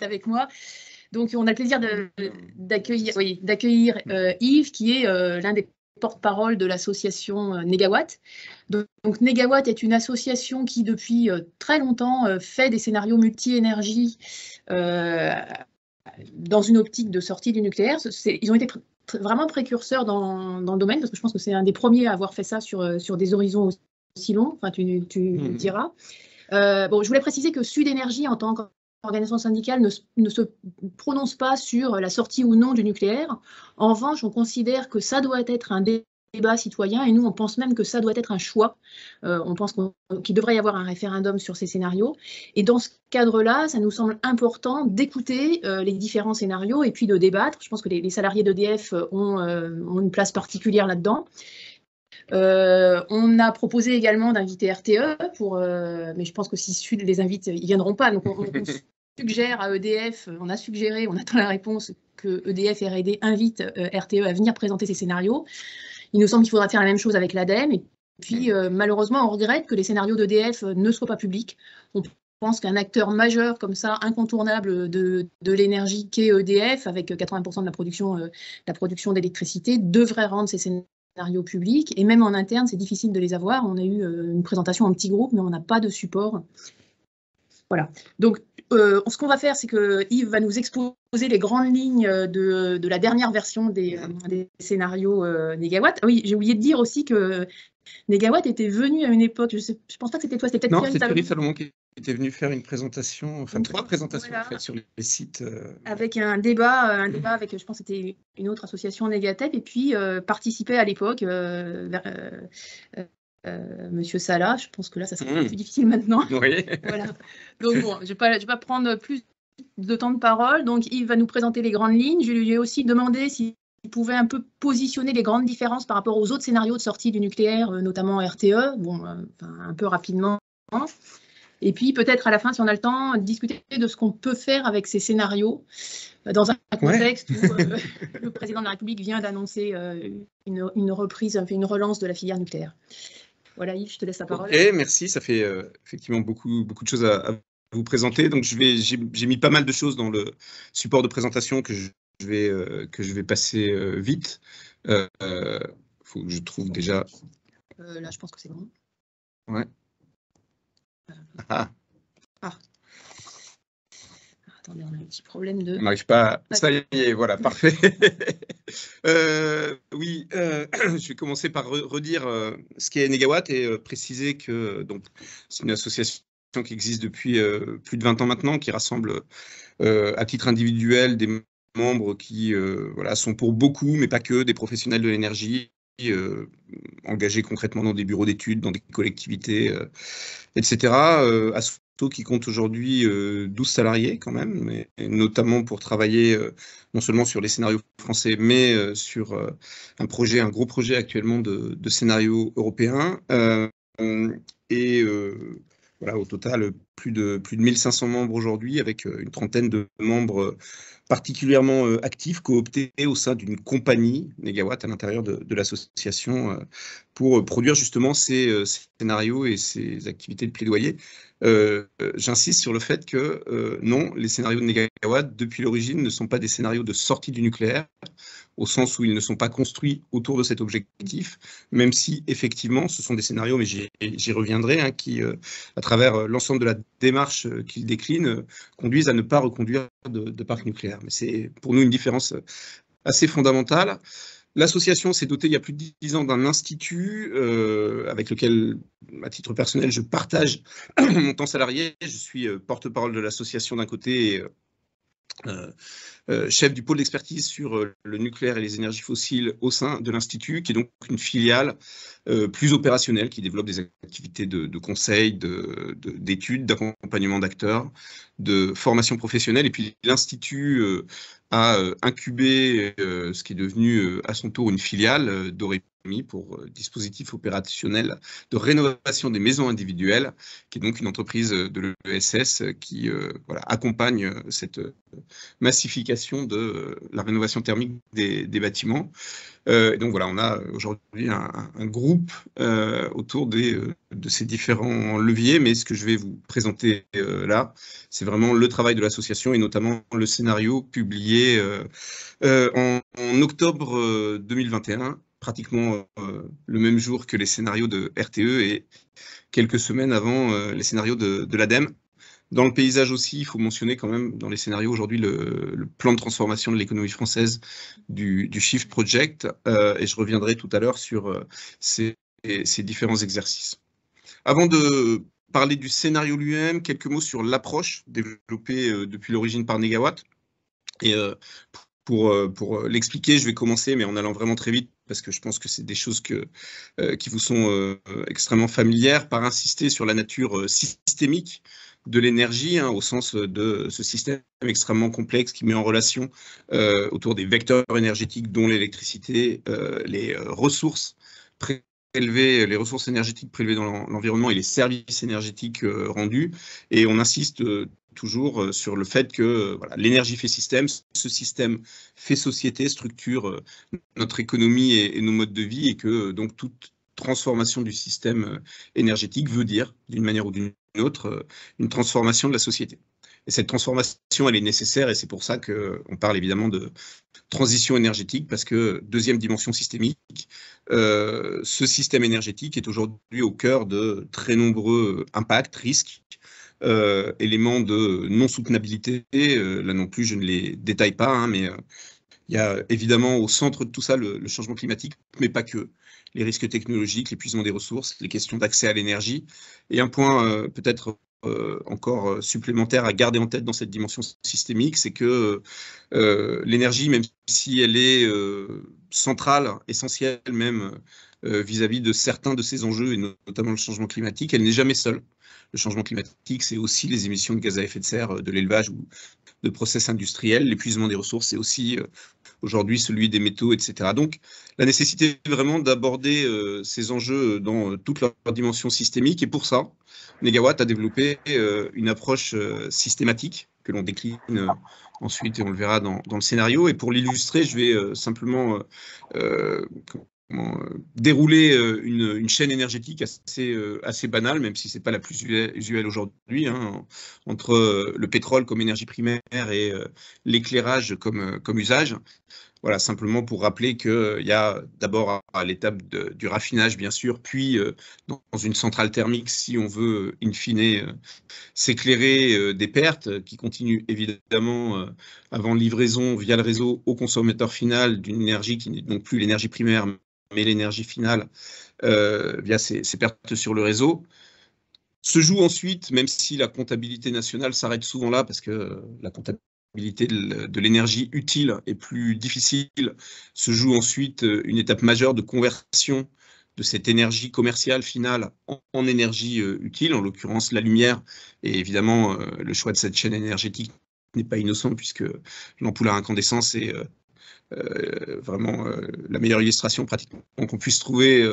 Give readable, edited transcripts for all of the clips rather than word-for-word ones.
avec moi. Donc, on a le plaisir d'accueillir Yves, qui est l'un des porte-parole de l'association Négawatt. Donc, Négawatt est une association qui, depuis très longtemps, fait des scénarios multi-énergie dans une optique de sortie du nucléaire. Ils ont été vraiment précurseurs dans le domaine, parce que je pense que c'est un des premiers à avoir fait ça sur des horizons aussi longs. Enfin, tu diras. Bon, je voulais préciser que Sud Énergie, en tant qu'organisation syndicale, ne se prononce pas sur la sortie ou non du nucléaire. En revanche, on considère que ça doit être un débat citoyen, et nous, on pense même que ça doit être un choix. On pense qu'il devrait y avoir un référendum sur ces scénarios. Et dans ce cadre-là, ça nous semble important d'écouter les différents scénarios et puis de débattre. Je pense que les salariés d'EDF ont une place particulière là-dedans. On a proposé également d'inviter RTE, mais je pense que si Sud les invite, ils ne viendront pas. Donc on suggère à EDF, on attend la réponse, que EDF et R&D invitent RTE à venir présenter ces scénarios. Il nous semble qu'il faudra faire la même chose avec l'ADEME. Et puis malheureusement, on regrette que les scénarios d'EDF ne soient pas publics. On pense qu'un acteur majeur comme ça, incontournable de l'énergie qu'est EDF, avec 80% de la production d'électricité, devrait rendre ces scénarios publics, et même en interne, c'est difficile de les avoir. On a eu une présentation en petit groupe, mais on n'a pas de support. Voilà. Donc, ce qu'on va faire, c'est que Yves va nous exposer les grandes lignes de la dernière version des scénarios Négawatt. Oui, j'ai oublié de dire aussi que Négawatt était venu à une époque, je pense pas que c'était toi, c'était peut-être Thierry Salomon qui était venu faire une présentation, enfin 3 présentations voilà, en fait, sur les sites. Avec un débat avec, je pense que c'était une autre association Négatep, et puis participait à l'époque Monsieur Salah. Je pense que là, ça serait plus difficile maintenant. Oui. Voilà. Donc bon, je vais pas prendre plus de temps de parole. Donc Yves va nous présenter les grandes lignes. Je lui ai aussi demandé s'il pouvait un peu positionner les grandes différences par rapport aux autres scénarios de sortie du nucléaire, notamment RTE, bon, un peu rapidement. Et puis peut-être à la fin, si on a le temps, discuter de ce qu'on peut faire avec ces scénarios dans un contexte où le président de la République vient d'annoncer une relance de la filière nucléaire. Voilà, Yves, je te laisse la parole. Ok, merci. Ça fait effectivement beaucoup de choses à vous présenter. Donc j'ai mis pas mal de choses dans le support de présentation que je vais passer vite. Faut que je trouve déjà. Là, je pense que c'est bon. Ouais. Attendez, on a un petit problème de... On n'arrive pas... Ça y est, voilà, parfait. Oui, je vais commencer par redire ce qu'est Négawatt et préciser que c'est une association qui existe depuis plus de 20 ans maintenant, qui rassemble à titre individuel des membres qui voilà, sont pour beaucoup, mais pas que, des professionnels de l'énergie, engagés concrètement dans des bureaux d'études, dans des collectivités, etc. Assoto qui compte aujourd'hui 12 salariés quand même, mais notamment pour travailler non seulement sur les scénarios français, mais sur un gros projet actuellement de scénario européen. Voilà, au total, plus de 1500 membres aujourd'hui, avec une trentaine de membres particulièrement actifs, cooptés au sein d'une compagnie Négawatt à l'intérieur de l'association pour produire justement ces scénarios et ces activités de plaidoyer. J'insiste sur le fait que non, les scénarios de Négawatt, depuis l'origine, ne sont pas des scénarios de sortie du nucléaire, au sens où ils ne sont pas construits autour de cet objectif, même si effectivement ce sont des scénarios, mais j'y reviendrai, hein, qui, à travers l'ensemble de la démarche qu'ils déclinent, conduisent à ne pas reconduire de parc nucléaire. Mais c'est pour nous une différence assez fondamentale. L'association s'est dotée il y a plus de 10 ans d'un institut avec lequel, à titre personnel, je partage mon temps salarié. Je suis porte-parole de l'association d'un côté et chef du pôle d'expertise sur le nucléaire et les énergies fossiles au sein de l'Institut, qui est donc une filiale plus opérationnelle, qui développe des activités de conseil, d'études, d'accompagnement d'acteurs, de formation professionnelle. Et puis l'Institut a incubé ce qui est devenu à son tour une filiale d'Oremi pour dispositif opérationnel de rénovation des maisons individuelles, qui est donc une entreprise de l'ESS qui voilà, accompagne cette massification de la rénovation thermique des bâtiments. Donc voilà, on a aujourd'hui un groupe autour de ces différents leviers, mais ce que je vais vous présenter là, c'est vraiment le travail de l'association et notamment le scénario publié en octobre 2021, pratiquement le même jour que les scénarios de RTE et quelques semaines avant les scénarios de l'ADEME. Dans le paysage aussi, il faut mentionner quand même dans les scénarios aujourd'hui le plan de transformation de l'économie française du Shift Project, et je reviendrai tout à l'heure sur ces différents exercices. Avant de parler du scénario lui-même, quelques mots sur l'approche développée depuis l'origine par Negawatt. Et pour l'expliquer, je vais commencer, mais en allant vraiment très vite, parce que je pense que c'est des choses qui vous sont extrêmement familières, par insister sur la nature systémique de l'énergie, au sens de ce système extrêmement complexe qui met en relation autour des vecteurs énergétiques, dont l'électricité, les ressources prélevées, les ressources énergétiques prélevées dans l'environnement et les services énergétiques rendus. Et on insiste toujours sur le fait que voilà, l'énergie fait système, ce système fait société, structure notre économie et nos modes de vie, et que donc toute transformation du système énergétique veut dire, d'une manière ou d'une autre, une transformation de la société. Et cette transformation, elle est nécessaire, et c'est pour ça qu'on parle évidemment de transition énergétique, parce que deuxième dimension systémique, ce système énergétique est aujourd'hui au cœur de très nombreux impacts, risques, éléments de non-soutenabilité. Là non plus, je ne les détaille pas, mais il y a évidemment au centre de tout ça le changement climatique, mais pas que. Les risques technologiques, l'épuisement des ressources, les questions d'accès à l'énergie. Et un point peut-être encore supplémentaire à garder en tête dans cette dimension systémique, c'est que l'énergie, même si elle est centrale, essentielle même vis-à-vis de certains de ces enjeux, et notamment le changement climatique, elle n'est jamais seule. Le changement climatique, c'est aussi les émissions de gaz à effet de serre de l'élevage ou de process industriels. L'épuisement des ressources, c'est aussi aujourd'hui celui des métaux, etc. Donc, la nécessité vraiment d'aborder ces enjeux dans toute leur dimension systémique. Et pour ça, Negawatt a développé une approche systématique que l'on décline ensuite, et on le verra dans le scénario. Et pour l'illustrer, je vais simplement dérouler une chaîne énergétique assez banale, même si ce n'est pas la plus usuelle aujourd'hui, entre le pétrole comme énergie primaire et l'éclairage comme usage. Voilà, simplement pour rappeler qu'il y a d'abord à l'étape du raffinage, bien sûr, puis dans une centrale thermique, si on veut, in fine, s'éclairer des pertes qui continuent évidemment avant livraison via le réseau au consommateur final d'une énergie qui n'est donc plus l'énergie primaire, mais l'énergie finale via ces pertes sur le réseau. Se joue ensuite, même si la comptabilité nationale s'arrête souvent là, parce que la comptabilité de l'énergie utile est plus difficile, se joue ensuite une étape majeure de conversion de cette énergie commerciale finale en énergie utile, en l'occurrence la lumière. Et évidemment, le choix de cette chaîne énergétique n'est pas innocent, puisque l'ampoule à incandescence est vraiment la meilleure illustration pratiquement qu'on puisse trouver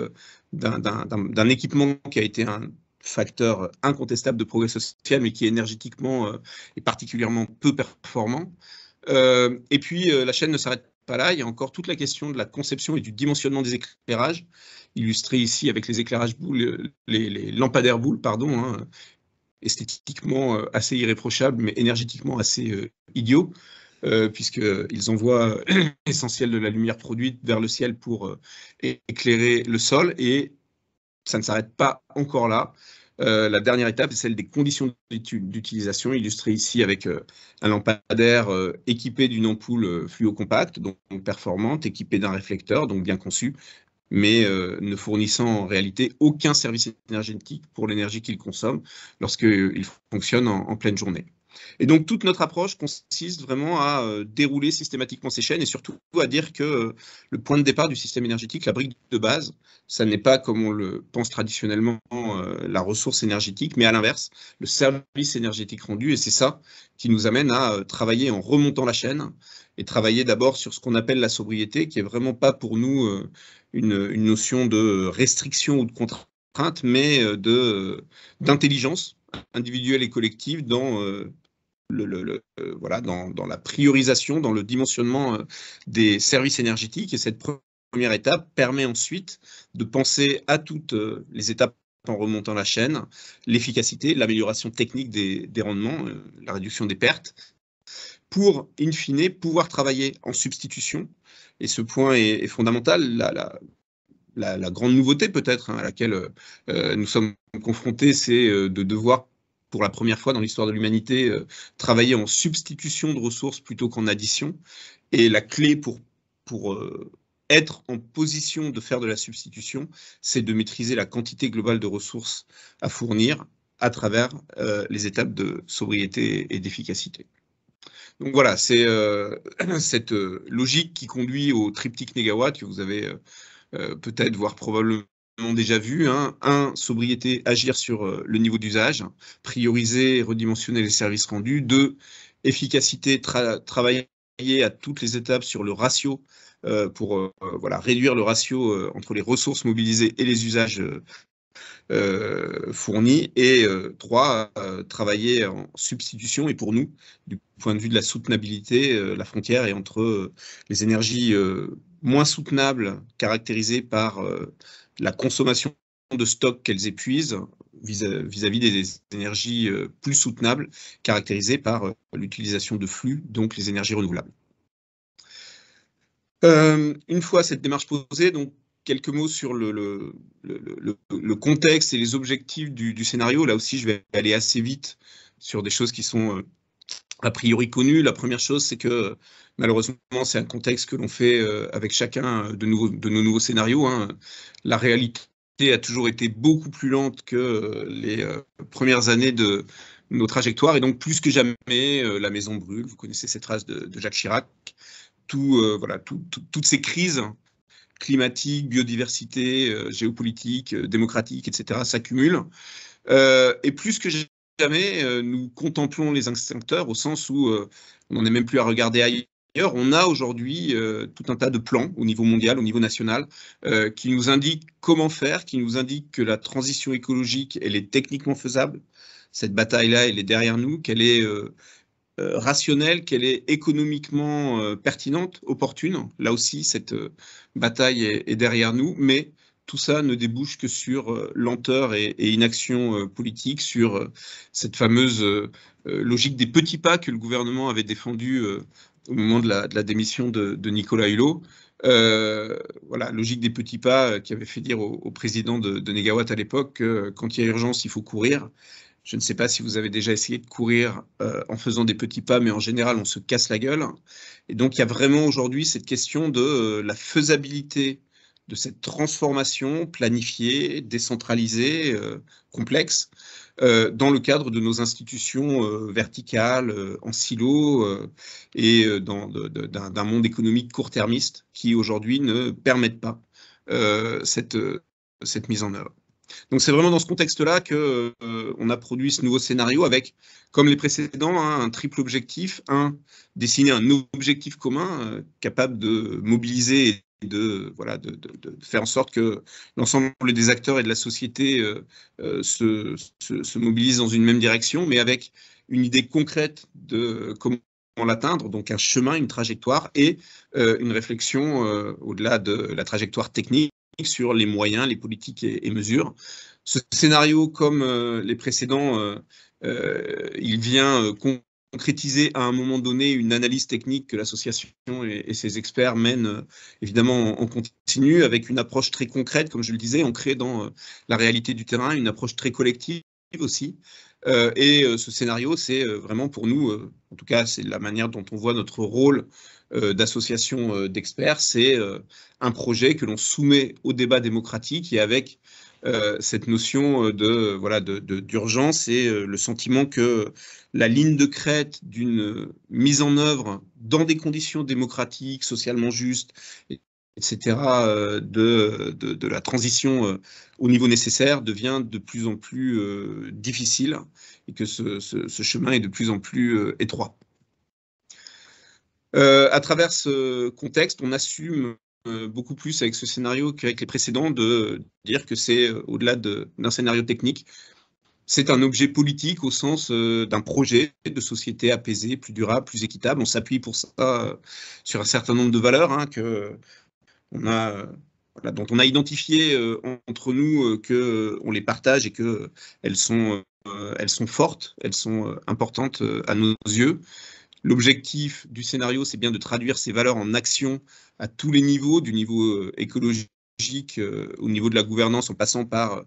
d'un équipement qui a été un facteur incontestable de progrès social, mais qui énergétiquement est particulièrement peu performant. Et puis, la chaîne ne s'arrête pas là. Il y a encore toute la question de la conception et du dimensionnement des éclairages, illustré ici avec les éclairages boules, les lampadaires boules, pardon, esthétiquement assez irréprochables, mais énergétiquement assez idiots, puisqu'ils envoient l'essentiel de la lumière produite vers le ciel pour éclairer le sol. Et ça ne s'arrête pas encore là. La dernière étape, c'est celle des conditions d'utilisation, illustrée ici avec un lampadaire équipé d'une ampoule fluo-compacte, donc fourniture, équipé d'un réflecteur, donc bien conçu, mais ne fournissant en réalité aucun service énergétique pour l'énergie qu'il consomme lorsqu'il fonctionne en pleine journée. Et donc, toute notre approche consiste vraiment à dérouler systématiquement ces chaînes, et surtout à dire que le point de départ du système énergétique, la brique de base, ça n'est pas, comme on le pense traditionnellement, la ressource énergétique, mais à l'inverse, le service énergétique rendu. Et c'est ça qui nous amène à travailler en remontant la chaîne, et travailler d'abord sur ce qu'on appelle la sobriété, qui n'est vraiment pas pour nous une notion de restriction ou de contrainte, mais d'intelligence individuelle et collective dans voilà, dans la priorisation, dans le dimensionnement des services énergétiques. Et cette première étape permet ensuite de penser à toutes les étapes en remontant la chaîne, l'efficacité, l'amélioration technique des rendements, la réduction des pertes, pour, in fine, pouvoir travailler en substitution. Et ce point est fondamental. La grande nouveauté peut-être à laquelle nous sommes confrontés, c'est de devoir, pour la première fois dans l'histoire de l'humanité, travailler en substitution de ressources plutôt qu'en addition. Et la clé pour être en position de faire de la substitution, c'est de maîtriser la quantité globale de ressources à fournir à travers les étapes de sobriété et d'efficacité. Donc voilà, c'est cette logique qui conduit au triptyque négawatt que vous avez peut-être, voire probablement déjà vu. 1, sobriété, agir sur le niveau d'usage, prioriser et redimensionner les services rendus. 2, efficacité, travailler à toutes les étapes sur le ratio pour réduire le ratio entre les ressources mobilisées et les usages fournis. Et 3, travailler en substitution. Et pour nous, du point de vue de la soutenabilité, la frontière est entre les énergies moins soutenables, caractérisées par la consommation de stock qu'elles épuisent, vis-à-vis des énergies plus soutenables, caractérisées par l'utilisation de flux, donc les énergies renouvelables. Une fois cette démarche posée, donc quelques mots sur le contexte et les objectifs du scénario. Là aussi, je vais aller assez vite sur des choses qui sont a priori connues. La première chose, c'est que malheureusement, c'est un contexte que l'on fait avec chacun de nos nouveaux scénarios. La réalité a toujours été beaucoup plus lente que les premières années de nos trajectoires, et donc plus que jamais, la maison brûle. Vous connaissez cette phrase de Jacques Chirac. Toutes ces crises climatiques, biodiversité, géopolitique, démocratique, etc., s'accumulent. Et plus que jamais, nous contemplons les extincteurs au sens où on n'en est même plus à regarder ailleurs. On a aujourd'hui tout un tas de plans au niveau mondial, au niveau national, qui nous indiquent comment faire, qui nous indiquent que la transition écologique, elle est techniquement faisable. Cette bataille-là, elle est derrière nous, qu'elle est rationnelle, qu'elle est économiquement pertinente, opportune. Là aussi, cette bataille est derrière nous, mais tout ça ne débouche que sur lenteur et inaction politique, sur cette fameuse logique des petits pas que le gouvernement avait défendue au moment de la démission de Nicolas Hulot. Logique des petits pas qui avait fait dire au président de Négawatt à l'époque que quand il y a urgence, il faut courir. Je ne sais pas si vous avez déjà essayé de courir en faisant des petits pas, mais en général, on se casse la gueule. Et donc, il y a vraiment aujourd'hui cette question de la faisabilité de cette transformation planifiée, décentralisée, complexe, dans le cadre de nos institutions verticales, en silo, et d'un monde économique court-termiste qui, aujourd'hui, ne permettent pas cette mise en œuvre. Donc c'est vraiment dans ce contexte-là qu'on a produit ce nouveau scénario avec, comme les précédents, un triple objectif. Dessiner un objectif commun capable de mobiliser et de faire en sorte que l'ensemble des acteurs et de la société se mobilisent dans une même direction, mais avec une idée concrète de comment l'atteindre, donc un chemin, une trajectoire et une réflexion au-delà de la trajectoire technique sur les moyens, les politiques et mesures. Ce scénario, comme les précédents, il vient concrétiser à un moment donné une analyse technique que l'association et ses experts mènent évidemment en continu, avec une approche très concrète, comme je le disais, ancrée dans la réalité du terrain, une approche très collective aussi. Ce scénario, c'est vraiment pour nous, en tout cas, c'est la manière dont on voit notre rôle d'association d'experts, c'est un projet que l'on soumet au débat démocratique, et avec cette notion d'urgence et le sentiment que la ligne de crête d'une mise en œuvre dans des conditions démocratiques, socialement justes, etc., de la transition au niveau nécessaire devient de plus en plus difficile, et que ce chemin est de plus en plus étroit. À travers ce contexte, on assume beaucoup plus avec ce scénario qu'avec les précédents, de dire que c'est au-delà d'un scénario technique, c'est un objet politique au sens d'un projet de société apaisée, plus durable, plus équitable. On s'appuie pour ça sur un certain nombre de valeurs que dont on a identifié entre nous qu'on les partage et qu'elles sont fortes, elles sont importantes à nos yeux. L'objectif du scénario, c'est bien de traduire ces valeurs en action à tous les niveaux, du niveau écologique au niveau de la gouvernance, en passant par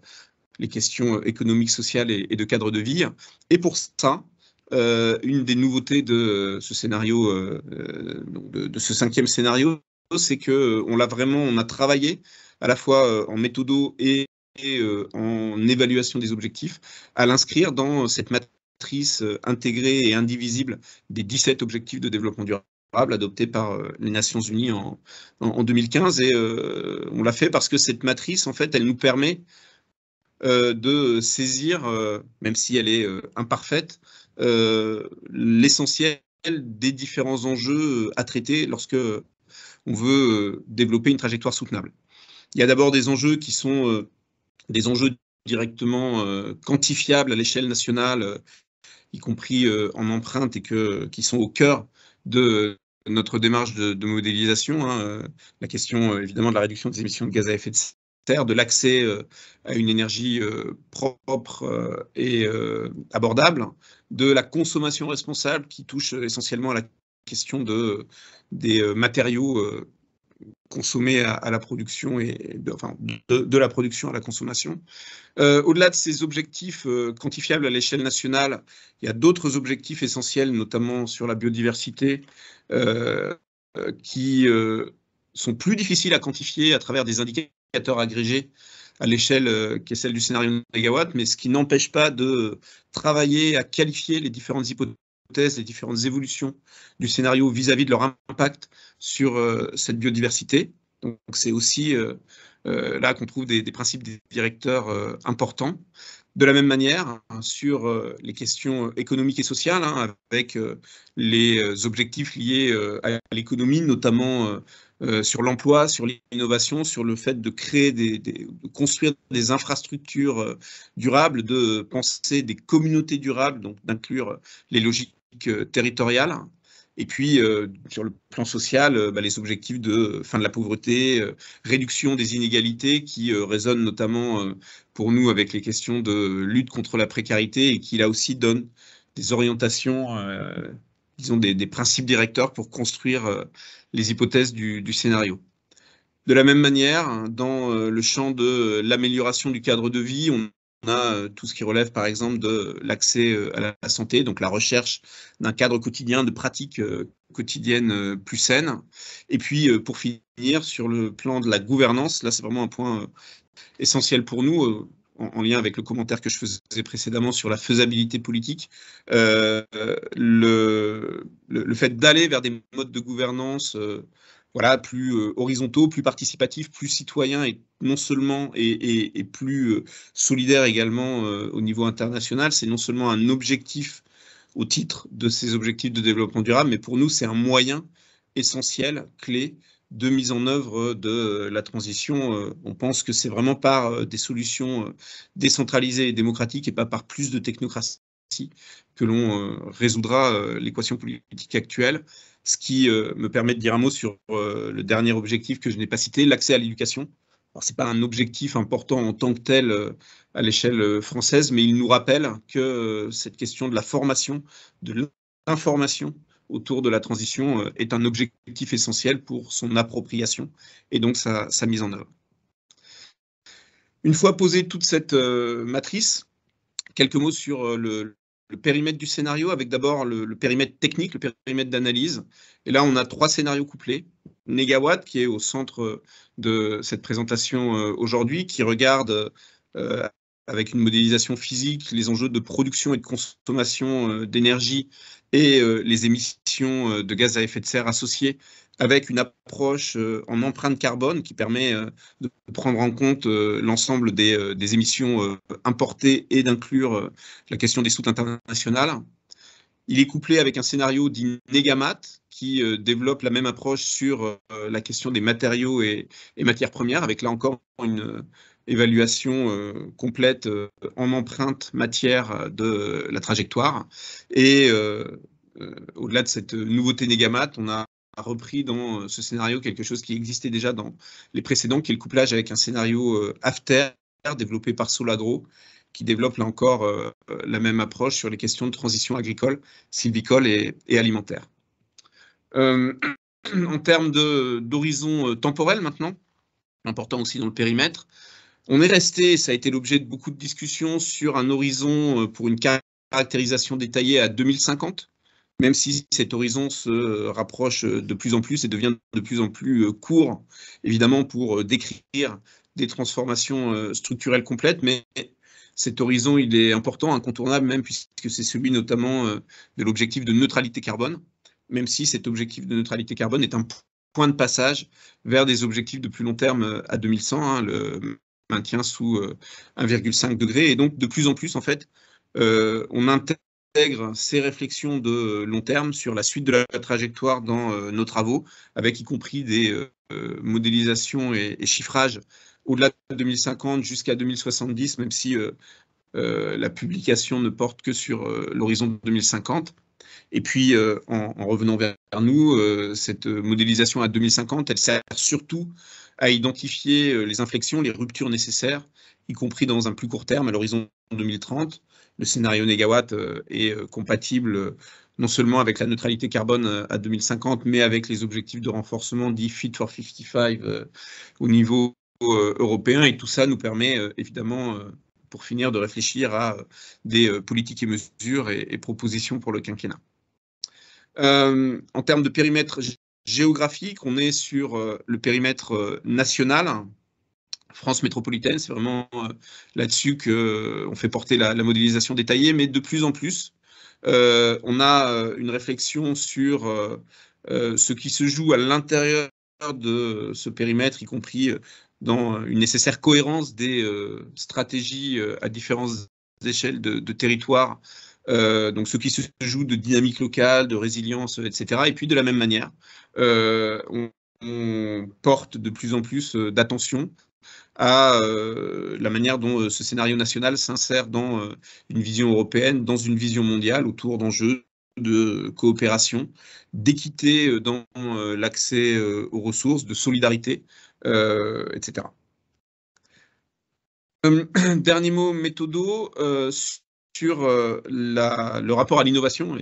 les questions économiques, sociales et de cadre de vie. Et pour ça, une des nouveautés de ce scénario, de ce 5e scénario, c'est qu'on a travaillé à la fois en méthodo et en évaluation des objectifs, à l'inscrire dans cette matrice intégrée et indivisible des 17 objectifs de développement durable adoptés par les Nations Unies en 2015. Et on l'a fait parce que cette matrice, en fait, elle nous permet de saisir, même si elle est imparfaite, l'essentiel des différents enjeux à traiter lorsque on veut développer une trajectoire soutenable. Il y a d'abord des enjeux qui sont des enjeux directement quantifiables à l'échelle nationale, y compris en empreinte, et qui sont au cœur de notre démarche de modélisation. La question évidemment de la réduction des émissions de gaz à effet de serre, de l'accès à une énergie propre et abordable, de la consommation responsable qui touche essentiellement à la question des matériaux consommés à la production et de la production à la consommation. Au-delà de ces objectifs quantifiables à l'échelle nationale, il y a d'autres objectifs essentiels, notamment sur la biodiversité, qui sont plus difficiles à quantifier à travers des indicateurs agrégés à l'échelle qui est celle du scénario Négawatt, mais ce qui n'empêche pas de travailler à qualifier les différentes hypothèses, les différentes évolutions du scénario vis-à-vis de leur impact sur cette biodiversité. Donc c'est aussi là qu'on trouve des principes directeurs importants. De la même manière, sur les questions économiques et sociales, avec les objectifs liés à l'économie, notamment sur l'emploi, sur l'innovation, sur le fait de créer, de construire des infrastructures durables, de penser des communautés durables, donc d'inclure les logiques territoriales. Et puis, sur le plan social, les objectifs de fin de la pauvreté, réduction des inégalités qui résonnent notamment pour nous avec les questions de lutte contre la précarité et qui là aussi donnent des orientations, disons des principes directeurs pour construire les hypothèses du scénario. De la même manière, dans le champ de l'amélioration du cadre de vie, on a tout ce qui relève par exemple de l'accès à la santé, donc la recherche d'un cadre quotidien, de pratiques quotidiennes plus saines. Et puis pour finir, sur le plan de la gouvernance, là c'est vraiment un point essentiel pour nous, en lien avec le commentaire que je faisais précédemment sur la faisabilité politique, le fait d'aller vers des modes de gouvernance plus horizontaux, plus participatifs, plus citoyens et non seulement et plus solidaires également au niveau international. C'est non seulement un objectif au titre de ces objectifs de développement durable, mais pour nous, c'est un moyen essentiel, clé, de mise en œuvre de la transition. On pense que c'est vraiment par des solutions décentralisées et démocratiques et pas par plus de technocratie que l'on résoudra l'équation politique actuelle. Ce qui me permet de dire un mot sur le dernier objectif que je n'ai pas cité, l'accès à l'éducation. Alors, ce n'est pas un objectif important en tant que tel à l'échelle française, mais il nous rappelle que cette question de la formation, de l'information autour de la transition est un objectif essentiel pour son appropriation et donc sa mise en œuvre. Une fois posée toute cette matrice, quelques mots sur le périmètre du scénario, avec d'abord le périmètre technique, le périmètre d'analyse. Et là, on a 3 scénarios couplés. Négawatt, qui est au centre de cette présentation aujourd'hui, qui regarde avec une modélisation physique les enjeux de production et de consommation d'énergie et les émissions de gaz à effet de serre associées, avec une approche en empreinte carbone qui permet de prendre en compte l'ensemble des émissions importées et d'inclure la question des soutes internationales. Il est couplé avec un scénario dit Négamat qui développe la même approche sur la question des matériaux et matières premières, avec là encore une évaluation complète en empreinte matière de la trajectoire. Et au-delà de cette nouveauté Négamat, on a repris dans ce scénario quelque chose qui existait déjà dans les précédents, qui est le couplage avec un scénario after développé par Solagro, qui développe là encore la même approche sur les questions de transition agricole, sylvicole et alimentaire. En termes d'horizon temporel maintenant, important aussi dans le périmètre, on est resté, ça a été l'objet de beaucoup de discussions, sur un horizon pour une caractérisation détaillée à 2050, même si cet horizon se rapproche de plus en plus et devient de plus en plus court, évidemment, pour décrire des transformations structurelles complètes, mais cet horizon, il est important, incontournable même, puisque c'est celui notamment de l'objectif de neutralité carbone, même si cet objectif de neutralité carbone est un point de passage vers des objectifs de plus long terme à 2100, hein, le maintien sous 1,5 degré. Et donc, de plus en plus, en fait, on intègre ces réflexions de long terme sur la suite de la trajectoire dans nos travaux, avec y compris des modélisations et chiffrages au-delà de 2050 jusqu'à 2070, même si la publication ne porte que sur l'horizon 2050. Et puis, en revenant vers nous, cette modélisation à 2050, elle sert surtout à identifier les inflexions, les ruptures nécessaires, y compris dans un plus court terme, à l'horizon 2030. Le scénario Négawatt est compatible non seulement avec la neutralité carbone à 2050, mais avec les objectifs de renforcement dits Fit for 55 au niveau européen. Et tout ça nous permet évidemment, pour finir, de réfléchir à des politiques et mesures et propositions pour le quinquennat. En termes de périmètre géographique, on est sur le périmètre national, France métropolitaine, c'est vraiment là-dessus qu'on fait porter la modélisation détaillée, mais de plus en plus, on a une réflexion sur ce qui se joue à l'intérieur de ce périmètre, y compris dans une nécessaire cohérence des stratégies à différentes échelles de territoire. Donc ce qui se joue de dynamique locale, de résilience, etc. Et puis de la même manière, on porte de plus en plus d'attention à la manière dont ce scénario national s'insère dans une vision européenne, dans une vision mondiale autour d'enjeux de coopération, d'équité dans l'accès aux ressources, de solidarité, etc. Dernier mot méthodo sur le rapport à l'innovation.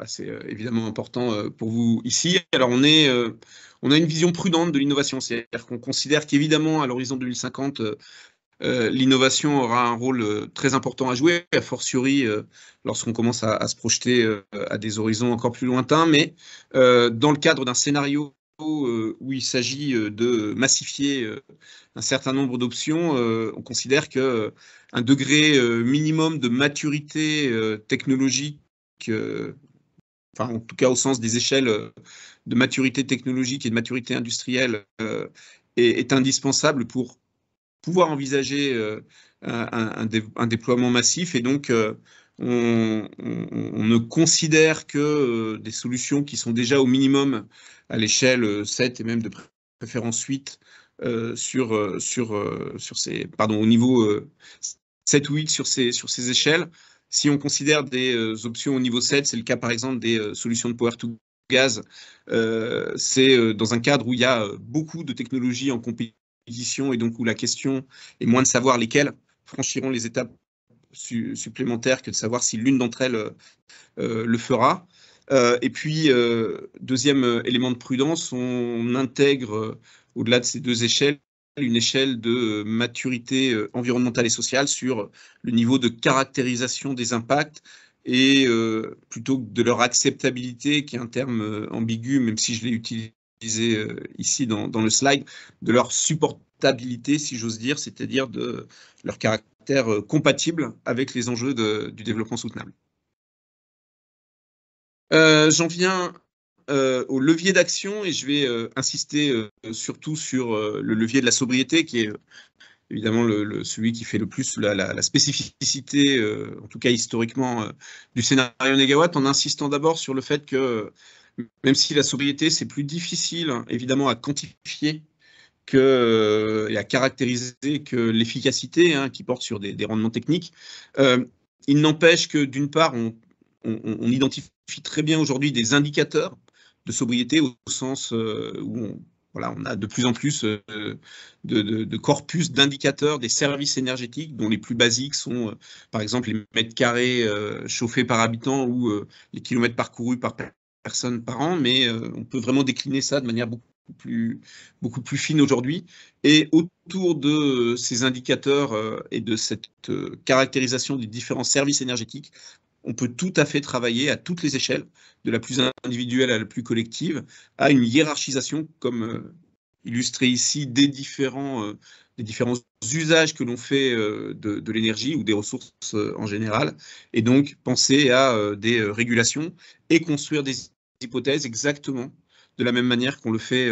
C'est évidemment important pour vous ici. Alors, on a une vision prudente de l'innovation, c'est-à-dire qu'on considère qu'évidemment, à l'horizon 2050, l'innovation aura un rôle très important à jouer, a fortiori lorsqu'on commence à se projeter à des horizons encore plus lointains, mais dans le cadre d'un scénario où il s'agit de massifier un certain nombre d'options, on considère qu'un degré minimum de maturité technologique, enfin en tout cas au sens des échelles de maturité technologique et de maturité industrielle, est indispensable pour pouvoir envisager un déploiement massif. Et donc, on ne considère que des solutions qui sont déjà au minimum à l'échelle 7 et même de préférence 8 au niveau 7 ou 8 sur ces échelles. Si on considère des options au niveau 7, c'est le cas par exemple des solutions de power to gas, c'est dans un cadre où il y a beaucoup de technologies en compétition et donc où la question est moins de savoir lesquelles franchiront les étapes supplémentaires que de savoir si l'une d'entre elles le fera. Et puis, deuxième élément de prudence, on intègre au-delà de ces deux échelles une échelle de maturité environnementale et sociale sur le niveau de caractérisation des impacts et plutôt que de leur acceptabilité, qui est un terme ambigu, même si je l'ai utilisé ici dans le slide, de leur supportabilité, si j'ose dire, c'est-à-dire de leur caractère compatible avec les enjeux du développement soutenable. J'en viens au levier d'action et je vais insister surtout sur le levier de la sobriété, qui est évidemment celui qui fait le plus la spécificité, en tout cas historiquement, du scénario Négawatt, en insistant d'abord sur le fait que même si la sobriété, c'est plus difficile, hein, évidemment, à quantifier et à caractériser que l'efficacité, hein, qui porte sur des rendements techniques, il n'empêche que d'une part, on identifie très bien aujourd'hui des indicateurs sobriété au sens où on a de plus en plus de corpus d'indicateurs des services énergétiques, dont les plus basiques sont, par exemple, les mètres carrés chauffés par habitant ou les kilomètres parcourus par personne par an, mais on peut vraiment décliner ça de manière beaucoup plus fine aujourd'hui. Et autour de ces indicateurs et de cette caractérisation des différents services énergétiques, on peut tout à fait travailler à toutes les échelles, de la plus individuelle à la plus collective, à une hiérarchisation, comme illustré ici, des différents usages que l'on fait de l'énergie ou des ressources en général, et donc penser à des régulations et construire des hypothèses exactement de la même manière qu'on le fait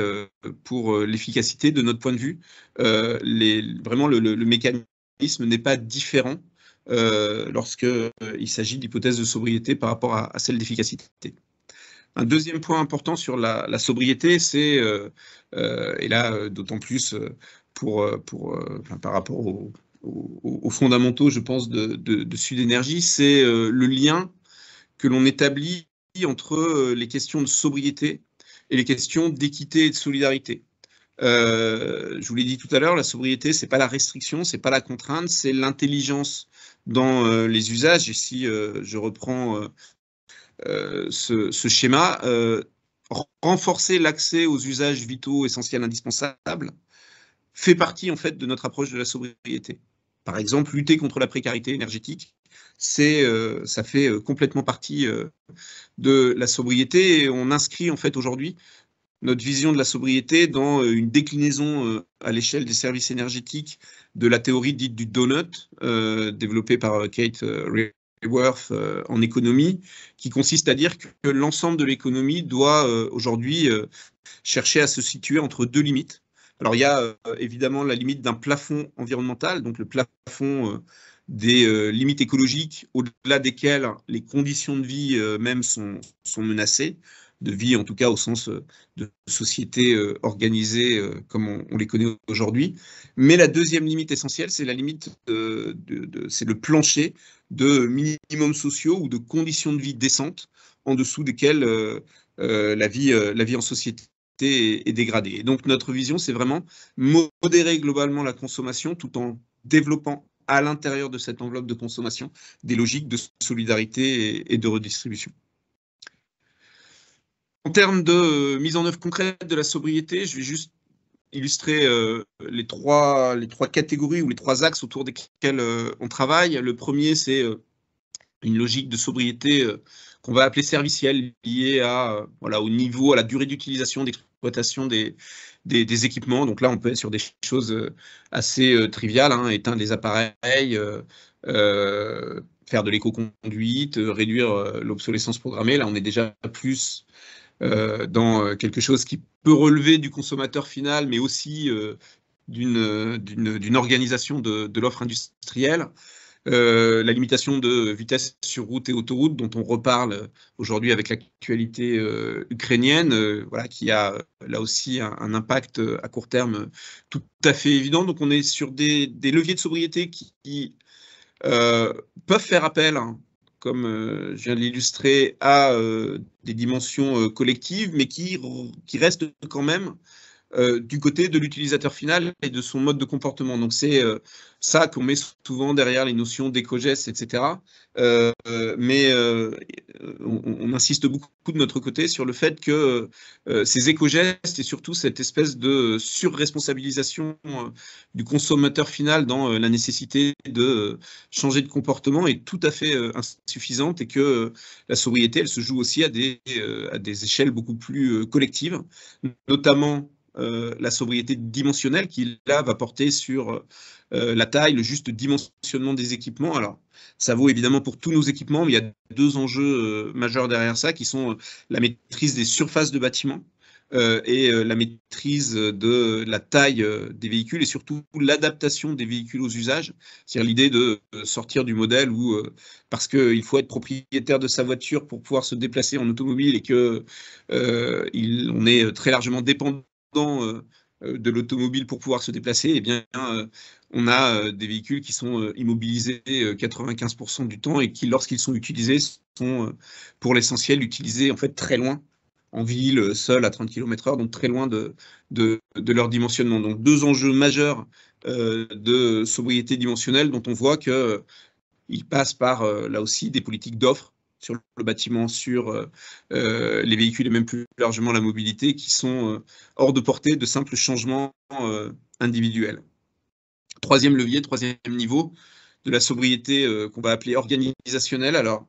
pour l'efficacité. De notre point de vue, vraiment le mécanisme n'est pas différent lorsqu'il s'agit d'hypothèses de sobriété par rapport à celle d'efficacité. Un deuxième point important sur la sobriété, c'est, et là d'autant plus par rapport aux fondamentaux, je pense, de Sud Énergie, c'est le lien que l'on établit entre les questions de sobriété et les questions d'équité et de solidarité. Je vous l'ai dit tout à l'heure, la sobriété, c'est pas la restriction, c'est pas la contrainte, c'est l'intelligence dans les usages. Ici, je reprends ce schéma. Renforcer l'accès aux usages vitaux, essentiels, indispensables, fait partie en fait de notre approche de la sobriété. Par exemple, lutter contre la précarité énergétique, ça fait complètement partie de la sobriété, et on inscrit en fait aujourd'hui notre vision de la sobriété dans une déclinaison à l'échelle des services énergétiques de la théorie dite du donut, développée par Kate Raworth en économie, qui consiste à dire que l'ensemble de l'économie doit aujourd'hui chercher à se situer entre deux limites. Alors il y a évidemment la limite d'un plafond environnemental, donc le plafond des limites écologiques au-delà desquelles les conditions de vie même sont menacées, de vie en tout cas au sens de société organisée comme on les connaît aujourd'hui. Mais la deuxième limite essentielle, c'est la limite c'est le plancher de minimums sociaux ou de conditions de vie décentes en dessous desquelles la vie en société est dégradée. Et donc notre vision, c'est vraiment modérer globalement la consommation tout en développant à l'intérieur de cette enveloppe de consommation des logiques de solidarité et de redistribution. En termes de mise en œuvre concrète de la sobriété, je vais juste illustrer les trois catégories ou les trois axes autour desquels on travaille. Le premier, c'est une logique de sobriété qu'on va appeler servicielle, liée au niveau, à la durée d'utilisation, d'exploitation des équipements. Donc là, on peut être sur des choses assez triviales, hein, éteindre les appareils, faire de l'éco-conduite, réduire l'obsolescence programmée. Là, on est déjà plus dans quelque chose qui peut relever du consommateur final, mais aussi d'une organisation de l'offre industrielle. La limitation de vitesse sur route et autoroute, dont on reparle aujourd'hui avec l'actualité ukrainienne, qui a là aussi un impact à court terme tout à fait évident. Donc on est sur des leviers de sobriété qui peuvent faire appel, hein, comme je viens de l'illustrer, à des dimensions collectives, mais qui restent quand même du côté de l'utilisateur final et de son mode de comportement. Donc c'est ça qu'on met souvent derrière les notions d'éco-gestes, etc. Mais on insiste beaucoup de notre côté sur le fait que ces éco-gestes et surtout cette espèce de surresponsabilisation du consommateur final dans la nécessité de changer de comportement est tout à fait insuffisante, et que la sobriété, elle se joue aussi à des échelles beaucoup plus collectives, notamment la sobriété dimensionnelle qui, là, va porter sur la taille, le juste dimensionnement des équipements. Alors, ça vaut évidemment pour tous nos équipements, mais il y a deux enjeux majeurs derrière ça, qui sont la maîtrise des surfaces de bâtiments et la maîtrise de la taille des véhicules, et surtout l'adaptation des véhicules aux usages. C'est-à-dire l'idée de sortir du modèle où, parce qu'il faut être propriétaire de sa voiture pour pouvoir se déplacer en automobile, et que on est très largement dépendant de l'automobile pour pouvoir se déplacer, eh bien, on a des véhicules qui sont immobilisés 95% du temps, et qui, lorsqu'ils sont utilisés, sont pour l'essentiel utilisés en fait très loin en ville, seuls à 30 km/h, donc très loin de leur dimensionnement. Donc 2 enjeux majeurs de sobriété dimensionnelle dont on voit qu'ils passent par, là aussi, des politiques d'offres sur le bâtiment, sur les véhicules et même plus largement la mobilité, qui sont hors de portée de simples changements individuels. Troisième levier, troisième niveau de la sobriété qu'on va appeler organisationnelle. Alors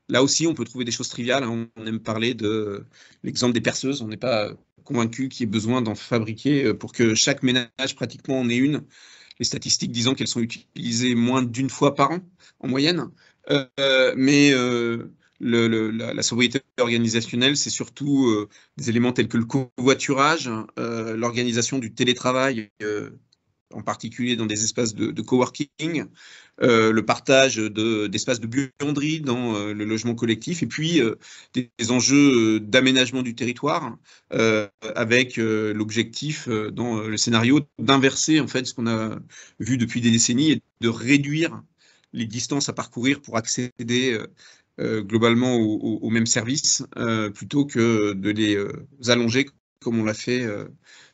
là aussi, on peut trouver des choses triviales. Hein. On aime parler de l'exemple des perceuses. On n'est pas convaincu qu'il y ait besoin d'en fabriquer pour que chaque ménage pratiquement en ait une. Les statistiques disant qu'elles sont utilisées moins d'1 fois par an en moyenne. Mais la sobriété organisationnelle, c'est surtout des éléments tels que le covoiturage, l'organisation du télétravail, en particulier dans des espaces de coworking, le partage d'espaces de buanderie dans le logement collectif, et puis des enjeux d'aménagement du territoire, avec l'objectif dans le scénario d'inverser en fait ce qu'on a vu depuis des décennies et de réduire les distances à parcourir pour accéder globalement aux mêmes services, plutôt que de les allonger comme on l'a fait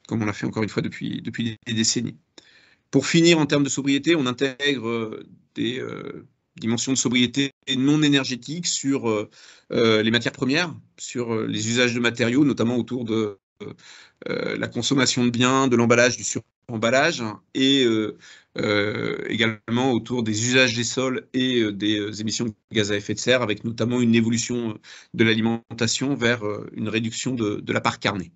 encore une fois depuis des décennies. Pour finir, en termes de sobriété, on intègre des dimensions de sobriété non énergétiques sur les matières premières, sur les usages de matériaux, notamment autour de la consommation de biens, de l'emballage, du suremballage, et également autour des usages des sols et des émissions de gaz à effet de serre, avec notamment une évolution de l'alimentation vers une réduction de la part carnée.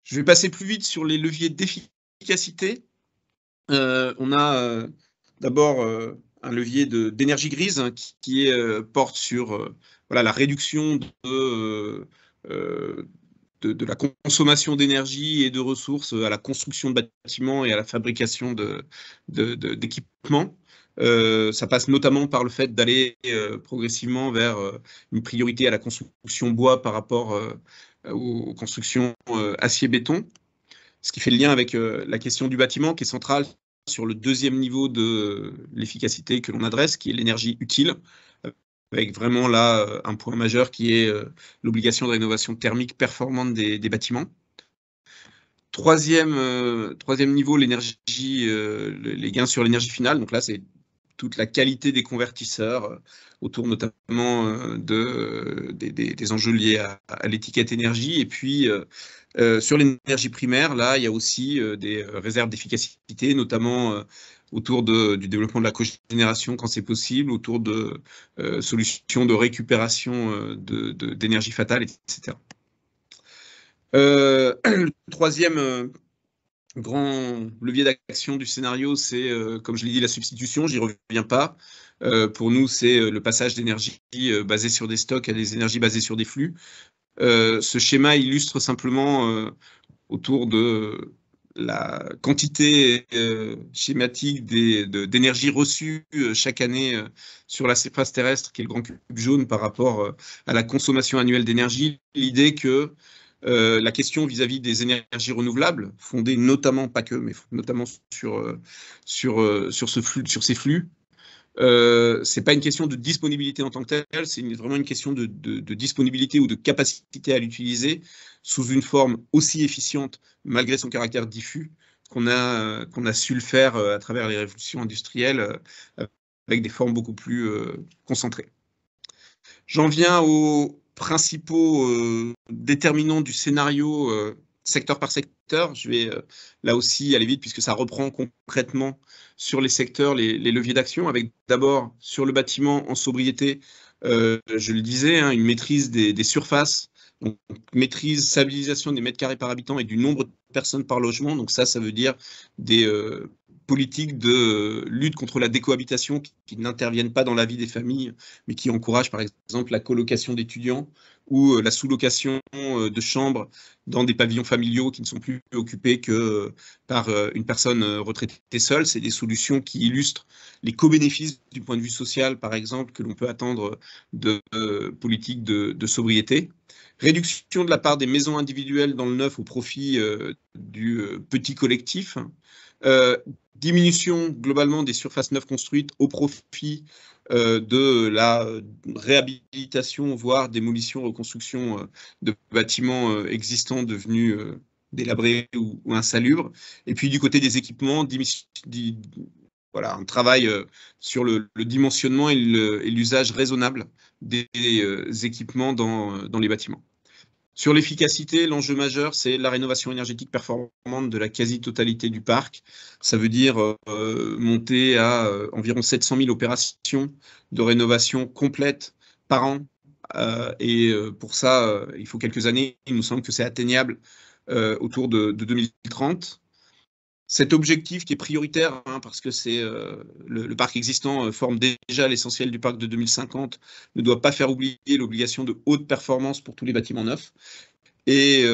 Je vais passer plus vite sur les leviers d'efficacité. On a d'abord un levier d'énergie grise, hein, qui porte sur voilà, la réduction de la consommation d'énergie et de ressources à la construction de bâtiments et à la fabrication d'équipements. Ça passe notamment par le fait d'aller progressivement vers une priorité à la construction bois par rapport aux constructions acier-béton. Ce qui fait le lien avec la question du bâtiment, qui est centrale sur le deuxième niveau de l'efficacité que l'on adresse, qui est l'énergie utile, avec vraiment là un point majeur qui est l'obligation de rénovation thermique performante des bâtiments. Troisième niveau, l'énergie, les gains sur l'énergie finale. Donc là, c'est toute la qualité des convertisseurs, autour notamment des enjeux liés à l'étiquette énergie. Et puis, sur l'énergie primaire, là, il y a aussi des réserves d'efficacité, notamment autour du développement de la cogénération quand c'est possible, autour de solutions de récupération d'énergie fatale, etc. Le troisième grand levier d'action du scénario, c'est, comme je l'ai dit, la substitution. J'y reviens pas. Pour nous, c'est le passage d'énergie basée sur des stocks à des énergies basées sur des flux. Ce schéma illustre simplement autour de la quantité schématique d'énergie reçue chaque année sur la surface terrestre, qui est le grand cube jaune, par rapport à la consommation annuelle d'énergie. L'idée que la question vis-à-vis des énergies renouvelables, fondée notamment, pas que, mais notamment sur ces flux, c'est pas une question de disponibilité en tant que telle, c'est vraiment une question de disponibilité ou de capacité à l'utiliser sous une forme aussi efficiente, malgré son caractère diffus, qu'on a su le faire à travers les révolutions industrielles, avec des formes beaucoup plus concentrées. J'en viens aux principaux déterminants du scénario secteur par secteur. Je vais là aussi aller vite, puisque ça reprend concrètement sur les secteurs les leviers d'action, avec d'abord sur le bâtiment en sobriété, je le disais, hein, une maîtrise des surfaces, donc maîtrise, stabilisation des mètres carrés par habitant et du nombre de personnes par logement. Donc ça veut dire des politiques de lutte contre la décohabitation qui n'interviennent pas dans la vie des familles, mais qui encouragent par exemple la colocation d'étudiants ou la sous-location de chambres dans des pavillons familiaux qui ne sont plus occupés que par une personne retraitée seule. C'est des solutions qui illustrent les co-bénéfices du point de vue social, par exemple, que l'on peut attendre de politiques de sobriété. Réduction de la part des maisons individuelles dans le neuf au profit du petit collectif. Diminution globalement des surfaces neuves construites au profit de la réhabilitation, voire démolition, reconstruction de bâtiments existants devenus délabrés ou insalubres. Et puis du côté des équipements, voilà, on travaille sur le dimensionnement et l'usage raisonnable des équipements dans les bâtiments. Sur l'efficacité, l'enjeu majeur, c'est la rénovation énergétique performante de la quasi-totalité du parc. Ça veut dire monter à environ 700 000 opérations de rénovation complète par an. Pour ça, il faut quelques années. Il nous semble que c'est atteignable autour de 2030. Cet objectif qui est prioritaire, parce que le parc existant forme déjà l'essentiel du parc de 2050, ne doit pas faire oublier l'obligation de haute performance pour tous les bâtiments neufs. Et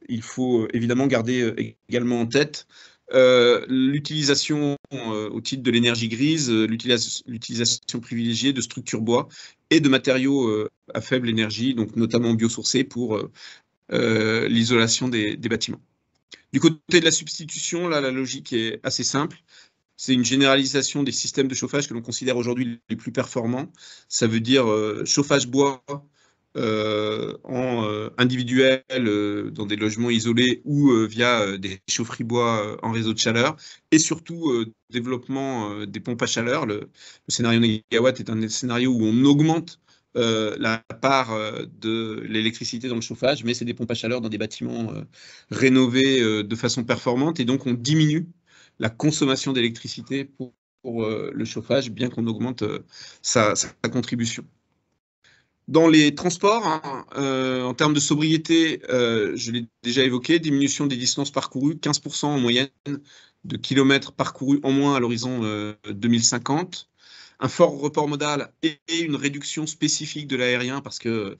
il faut évidemment garder également en tête l'utilisation au titre de l'énergie grise, l'utilisation privilégiée de structures bois et de matériaux à faible énergie, donc notamment biosourcés pour l'isolation des bâtiments. Du côté de la substitution, là, la logique est assez simple. C'est une généralisation des systèmes de chauffage que l'on considère aujourd'hui les plus performants. Ça veut dire chauffage bois en individuel dans des logements isolés ou via des chaufferies bois en réseau de chaleur. Et surtout, développement des pompes à chaleur. Le scénario Négawatt est un scénario où on augmente la part de l'électricité dans le chauffage, mais c'est des pompes à chaleur dans des bâtiments rénovés de façon performante, et donc on diminue la consommation d'électricité pour le chauffage, bien qu'on augmente sa contribution. Dans les transports, en termes de sobriété, je l'ai déjà évoqué, diminution des distances parcourues, 15% en moyenne de kilomètres parcourus en moins à l'horizon 2050. Un fort report modal et une réduction spécifique de l'aérien, parce que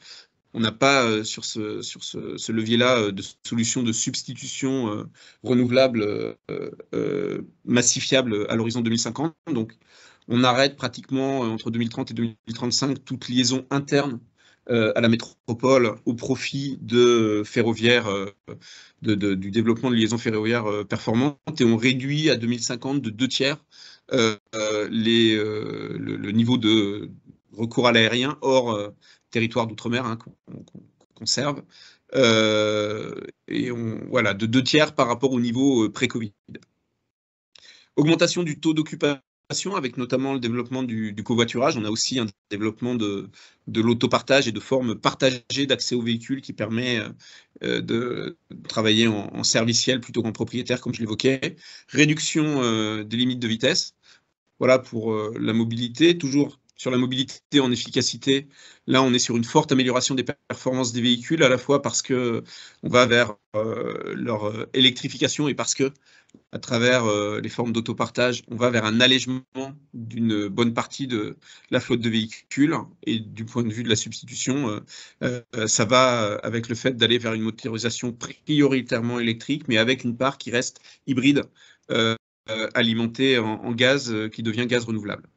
on n'a pas sur ce levier-là de solution de substitution renouvelable massifiable à l'horizon 2050. Donc, on arrête pratiquement entre 2030 et 2035 toute liaison interne à la métropole au profit de ferroviaire, du développement de liaisons ferroviaires performantes, et on réduit à 2050 de 2/3 le niveau de recours à l'aérien hors territoire d'outre-mer qu'on conserve. Et voilà, de 2/3 par rapport au niveau pré-Covid. Augmentation du taux d'occupation avec notamment le développement du covoiturage. On a aussi un développement de l'autopartage et de formes partagées d'accès aux véhicules qui permet de travailler en serviciel plutôt qu'en propriétaire, comme je l'évoquais. Réduction des limites de vitesse. Voilà pour la mobilité. Toujours sur la mobilité en efficacité, là on est sur une forte amélioration des performances des véhicules, à la fois parce qu'on va vers leur électrification et parce que à travers les formes d'autopartage, on va vers un allègement d'une bonne partie de la flotte de véhicules. Et du point de vue de la substitution, ça va avec le fait d'aller vers une motorisation prioritairement électrique, mais avec une part qui reste hybride, alimentée en gaz, qui devient gaz renouvelable.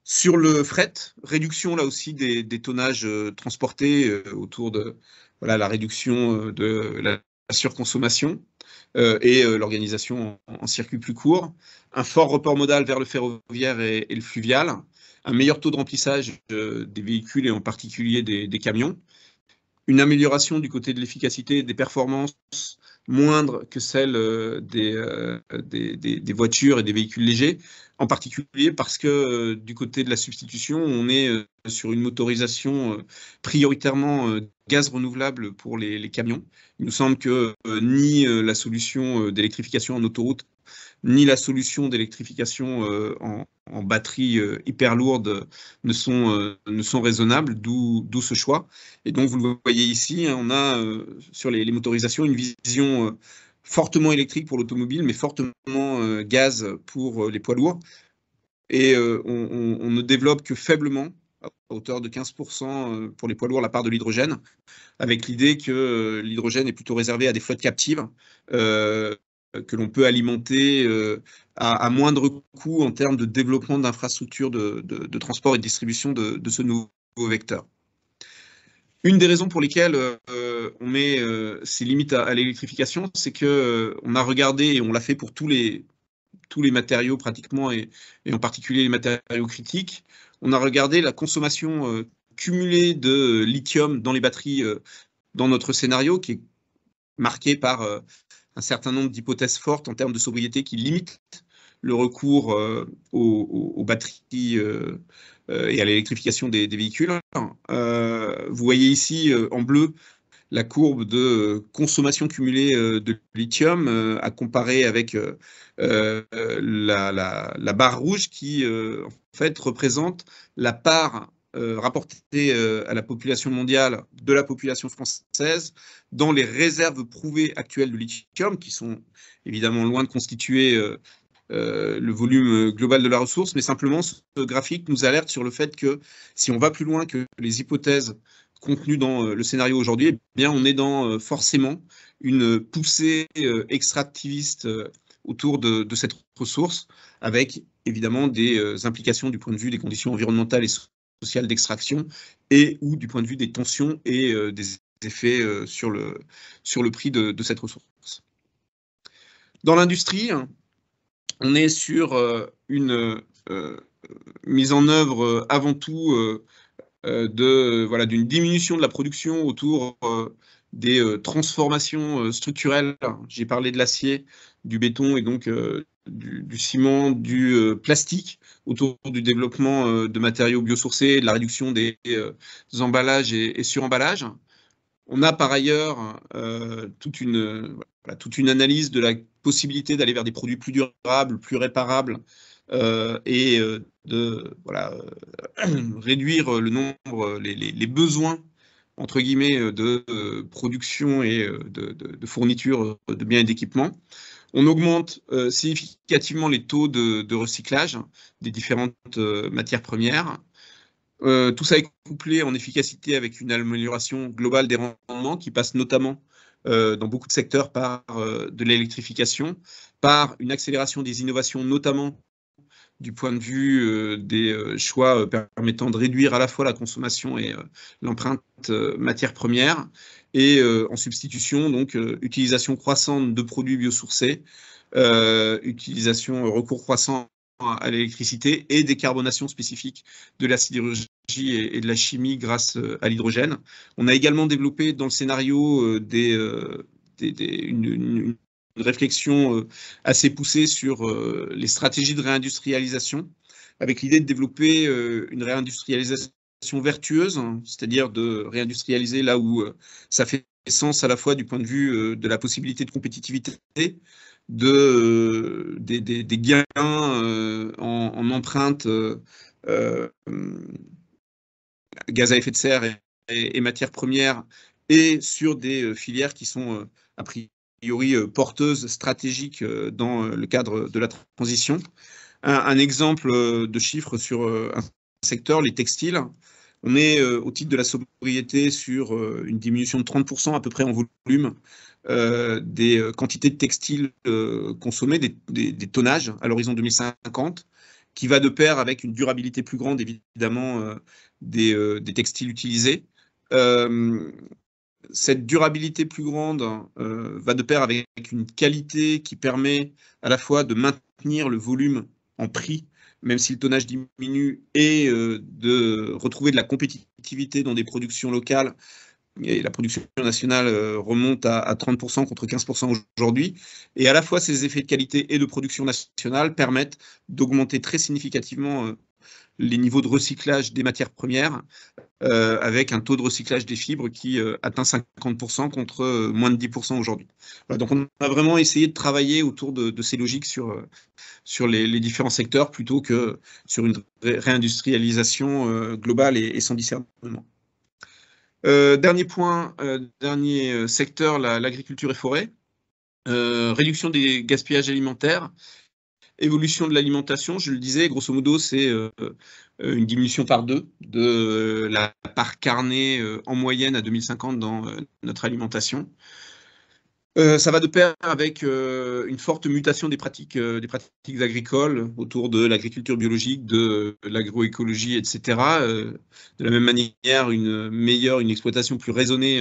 Sur le fret, réduction là aussi des tonnages transportés autour de la réduction de la surconsommation et l'organisation en circuit plus court. Un fort report modal vers le ferroviaire et le fluvial. Un meilleur taux de remplissage des véhicules et en particulier des camions. Une amélioration du côté de l'efficacité et des performances moindre que celle des voitures et des véhicules légers, en particulier parce que du côté de la substitution, on est sur une motorisation prioritairement gaz renouvelable pour les camions. Il nous semble que ni la solution d'électrification en autoroute, ni la solution d'électrification en batterie hyper lourde ne sont raisonnables, d'où ce choix. Et donc, vous le voyez ici, on a sur les motorisations une vision fortement électrique pour l'automobile, mais fortement gaz pour les poids lourds. Et on ne développe que faiblement, à hauteur de 15% pour les poids lourds, la part de l'hydrogène, avec l'idée que l'hydrogène est plutôt réservé à des flottes captives, que l'on peut alimenter à moindre coût en termes de développement d'infrastructures de transport et de distribution de ce nouveau vecteur. Une des raisons pour lesquelles on met ces limites à l'électrification, c'est qu'on a regardé, et on l'a fait pour tous les tous les matériaux pratiquement, et en particulier les matériaux critiques. On a regardé la consommation cumulée de lithium dans les batteries dans notre scénario, qui est marqué par un certain nombre d'hypothèses fortes en termes de sobriété qui limitent le recours aux batteries et à l'électrification des véhicules. Vous voyez ici en bleu la courbe de consommation cumulée de lithium à comparer avec la barre rouge qui en fait représente la part rapportée à la population mondiale de la population française dans les réserves prouvées actuelles de lithium, qui sont évidemment loin de constituer le volume global de la ressource, mais simplement ce graphique nous alerte sur le fait que si on va plus loin que les hypothèses contenues dans le scénario aujourd'hui, eh bien on est dans forcément une poussée extractiviste autour de cette ressource, avec évidemment des implications du point de vue des conditions environnementales et sociales d'extraction, et ou du point de vue des tensions et des effets sur le prix de cette ressource. Dans l'industrie, on est sur une mise en œuvre avant tout d'une diminution de la production autour des transformations structurelles. J'ai parlé de l'acier, du béton et donc du ciment, du plastique, autour du développement de matériaux biosourcés, de la réduction des emballages et suremballages. On a par ailleurs toute une analyse de la possibilité d'aller vers des produits plus durables, plus réparables, et de réduire le nombre, les besoins, entre guillemets, de production et de fourniture de biens et d'équipements. On augmente significativement les taux de recyclage des différentes matières premières. Tout ça est couplé en efficacité avec une amélioration globale des rendements qui passe notamment dans beaucoup de secteurs par de l'électrification, par une accélération des innovations, notamment du point de vue des choix permettant de réduire à la fois la consommation et l'empreinte matière première, et en substitution, donc utilisation croissante de produits biosourcés, recours croissant à l'électricité et décarbonation spécifique de la sidérurgie et de la chimie grâce à l'hydrogène. On a également développé dans le scénario une réflexion assez poussée sur les stratégies de réindustrialisation, avec l'idée de développer une réindustrialisation vertueuse, hein, c'est-à-dire de réindustrialiser là où ça fait sens à la fois du point de vue de la possibilité de compétitivité, des gains en empreinte gaz à effet de serre et matières premières, et sur des filières qui sont a priori porteuses, stratégiques dans le cadre de la transition. Un exemple de chiffre sur un secteur, les textiles. On est au titre de la sobriété sur une diminution de 30% à peu près en volume des quantités de textiles consommées, des tonnages à l'horizon 2050, qui va de pair avec une durabilité plus grande, évidemment, des textiles utilisés. Cette durabilité plus grande va de pair avec une qualité qui permet à la fois de maintenir le volume en prix, même si le tonnage diminue, et de retrouver de la compétitivité dans des productions locales. Et la production nationale remonte à 30% contre 15% aujourd'hui. Et à la fois, ces effets de qualité et de production nationale permettent d'augmenter très significativement les niveaux de recyclage des matières premières, avec un taux de recyclage des fibres qui atteint 50% contre moins de 10% aujourd'hui. Voilà, donc on a vraiment essayé de travailler autour de ces logiques sur les différents secteurs, plutôt que sur une réindustrialisation globale et sans discernement. Dernier point, dernier secteur, l'agriculture et forêt. Réduction des gaspillages alimentaires. Évolution de l'alimentation, je le disais, grosso modo, c'est une diminution par 2 de la part carnée en moyenne à 2050 dans notre alimentation. Ça va de pair avec une forte mutation des pratiques agricoles autour de l'agriculture biologique, de l'agroécologie, etc. De la même manière, une exploitation plus raisonnée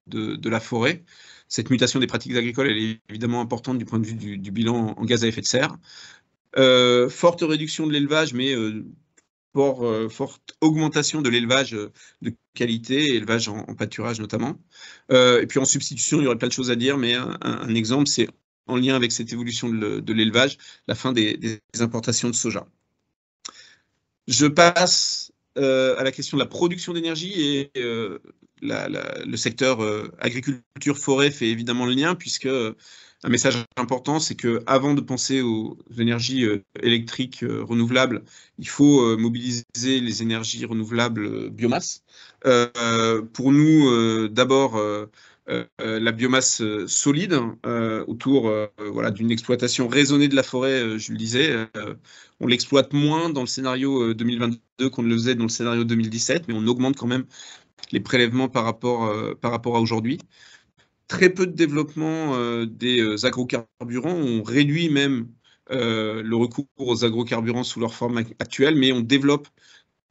de la forêt. Cette mutation des pratiques agricoles, elle est évidemment importante du point de vue du bilan en gaz à effet de serre. Forte réduction de l'élevage, mais forte augmentation de l'élevage de qualité, élevage en pâturage notamment. Et puis en substitution, il y aurait plein de choses à dire, mais un exemple, c'est en lien avec cette évolution de l'élevage, la fin des importations de soja. Je passe à la question de la production d'énergie et le secteur agriculture-forêt fait évidemment le lien, puisque un message important, c'est qu'avant de penser aux énergies électriques renouvelables, il faut mobiliser les énergies renouvelables biomasse. Pour nous, d'abord, la biomasse solide autour voilà, d'une exploitation raisonnée de la forêt, je le disais. On l'exploite moins dans le scénario 2022 qu'on ne le faisait dans le scénario 2017, mais on augmente quand même les prélèvements par rapport à aujourd'hui. Très peu de développement des agrocarburants. On réduit même le recours aux agrocarburants sous leur forme actuelle, mais on développe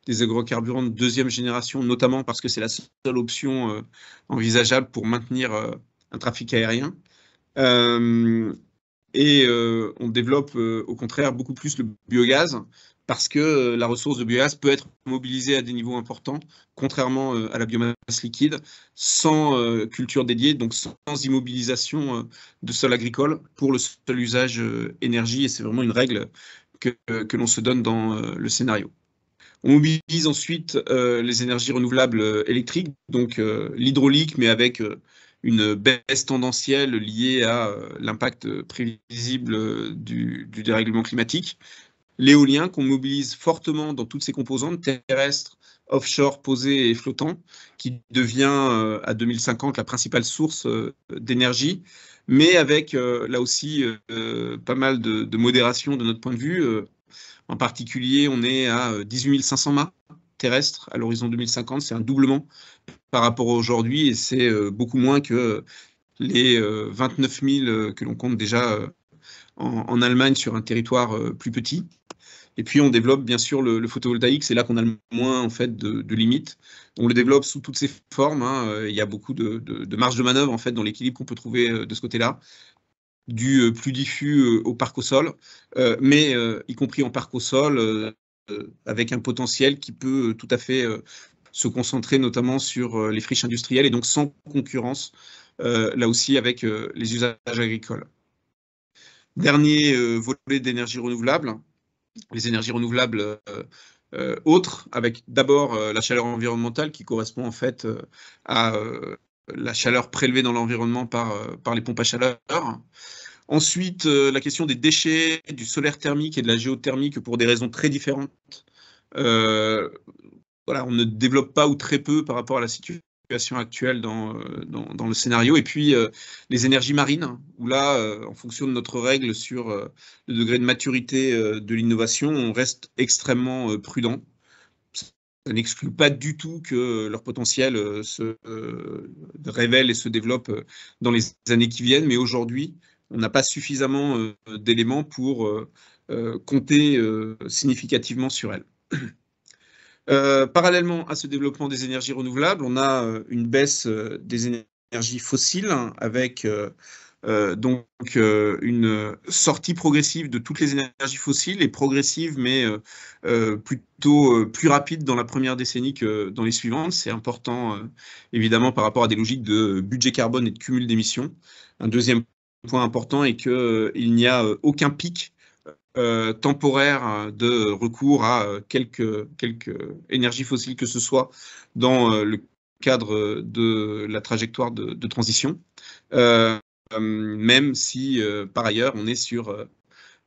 des agrocarburants de deuxième génération, notamment parce que c'est la seule option envisageable pour maintenir un trafic aérien. On développe au contraire beaucoup plus le biogaz parce que la ressource de biogaz peut être mobilisée à des niveaux importants, contrairement à la biomasse liquide, sans culture dédiée, donc sans immobilisation de sol agricole pour le seul usage énergie. Et c'est vraiment une règle que l'on se donne dans le scénario. On mobilise ensuite les énergies renouvelables électriques, donc l'hydraulique, mais avec une baisse tendancielle liée à l'impact prévisible du dérèglement climatique. L'éolien qu'on mobilise fortement dans toutes ses composantes, terrestres, offshore, posées et flottants, qui devient à 2050 la principale source d'énergie, mais avec là aussi pas mal de modération de notre point de vue. En particulier, on est à 18 500 mâts terrestres à l'horizon 2050. C'est un doublement par rapport à aujourd'hui et c'est beaucoup moins que les 29 000 que l'on compte déjà en Allemagne sur un territoire plus petit. Et puis, on développe bien sûr le photovoltaïque. C'est là qu'on a le moins en fait, de limites. On le développe sous toutes ses formes. Il y a beaucoup de marge de manœuvre en fait, dans l'équilibre qu'on peut trouver de ce côté-là, du plus diffus au parc au sol, mais y compris en parc au sol, avec un potentiel qui peut tout à fait se concentrer notamment sur les friches industrielles et donc sans concurrence, là aussi avec les usages agricoles. Dernier volet d'énergie renouvelable, les énergies renouvelables autres, avec d'abord la chaleur environnementale qui correspond en fait à la chaleur prélevée dans l'environnement par les pompes à chaleur. Ensuite, la question des déchets, du solaire thermique et de la géothermique pour des raisons très différentes. Voilà, on ne développe pas ou très peu par rapport à la situation actuelle dans le scénario. Et puis, les énergies marines, où là, en fonction de notre règle sur le degré de maturité de l'innovation, on reste extrêmement prudent. Ça n'exclut pas du tout que leur potentiel se révèle et se développe dans les années qui viennent, mais aujourd'hui, on n'a pas suffisamment d'éléments pour compter significativement sur elles. Parallèlement à ce développement des énergies renouvelables, on a une baisse des énergies fossiles avec donc une sortie progressive de toutes les énergies fossiles, et progressive, mais plutôt plus rapide dans la première décennie que dans les suivantes. C'est important, évidemment, par rapport à des logiques de budget carbone et de cumul d'émissions. Un deuxième point important est qu'il n'y a aucun pic temporaire de recours à quelque énergie fossile que ce soit dans le cadre de la trajectoire de transition. Même si, par ailleurs, on est sur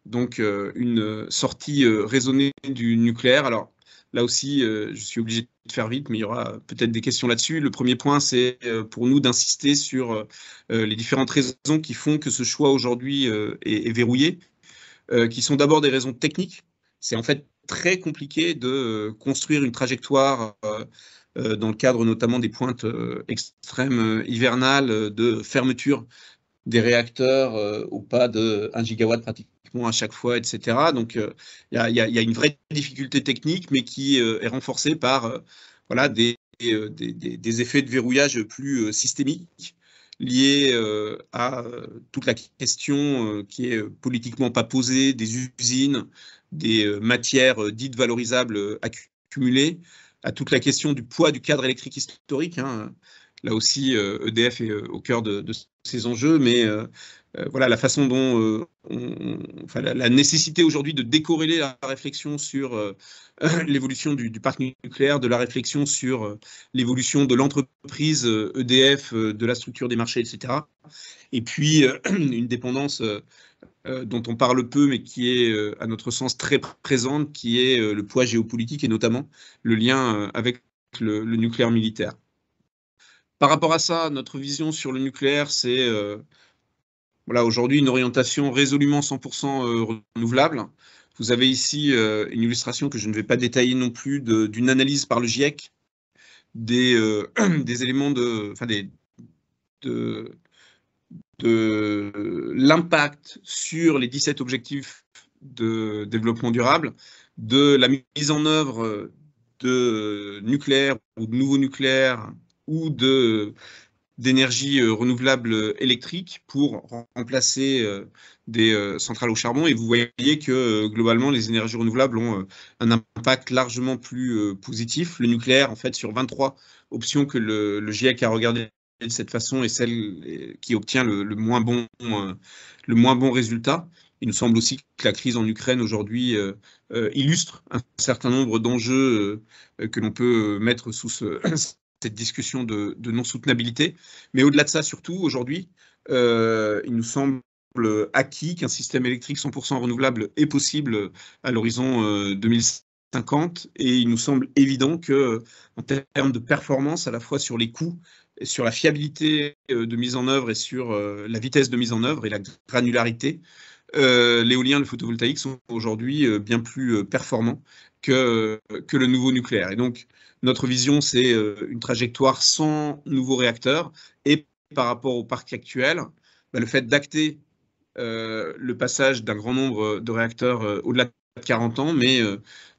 donc, une sortie raisonnée du nucléaire. Alors, là aussi, je suis obligé de faire vite, mais il y aura peut-être des questions là-dessus. Le premier point, c'est pour nous d'insister sur les différentes raisons qui font que ce choix aujourd'hui est verrouillé, qui sont d'abord des raisons techniques. C'est en fait très compliqué de construire une trajectoire dans le cadre notamment des pointes extrêmes hivernales de fermeture des réacteurs au pas de 1 gigawatt pratiquement à chaque fois, etc. Donc, il y a une vraie difficulté technique, mais qui est renforcée par voilà, des effets de verrouillage plus systémiques liés à toute la question qui est politiquement pas posée, des usines, des matières dites valorisables accumulées, à toute la question du poids du cadre électrique historique. Hein. Là aussi, EDF est au cœur de ces enjeux, mais voilà la façon dont enfin, la nécessité aujourd'hui de décorréler la réflexion sur l'évolution du parc nucléaire, de la réflexion sur l'évolution de l'entreprise EDF, de la structure des marchés, etc. Et puis une dépendance dont on parle peu, mais qui est, à notre sens, très présente, qui est le poids géopolitique et notamment le lien avec le nucléaire militaire. Par rapport à ça, notre vision sur le nucléaire, c'est voilà, aujourd'hui une orientation résolument 100% renouvelable. Vous avez ici une illustration que je ne vais pas détailler non plus d'une analyse par le GIEC des éléments de l'impact sur les 17 objectifs de développement durable, de la mise en œuvre de nucléaire ou de nouveaux nucléaires ou d'énergie renouvelable électrique pour remplacer des centrales au charbon. Et vous voyez que globalement, les énergies renouvelables ont un impact largement plus positif. Le nucléaire, en fait, sur 23 options que le GIEC a regardées de cette façon, est celle qui obtient le moins bon résultat. Il nous semble aussi que la crise en Ukraine aujourd'hui illustre un certain nombre d'enjeux que l'on peut mettre sous cette discussion de non-soutenabilité. Mais au-delà de ça, surtout, aujourd'hui, il nous semble acquis qu'un système électrique 100% renouvelable est possible à l'horizon 2050. Et il nous semble évident que, en termes de performance, à la fois sur les coûts, et sur la fiabilité de mise en œuvre et sur la vitesse de mise en œuvre et la granularité, l'éolien et le photovoltaïque sont aujourd'hui bien plus performants que le nouveau nucléaire. Et donc, notre vision, c'est une trajectoire sans nouveaux réacteurs. Et par rapport au parc actuel, le fait d'acter le passage d'un grand nombre de réacteurs au-delà de 40 ans, mais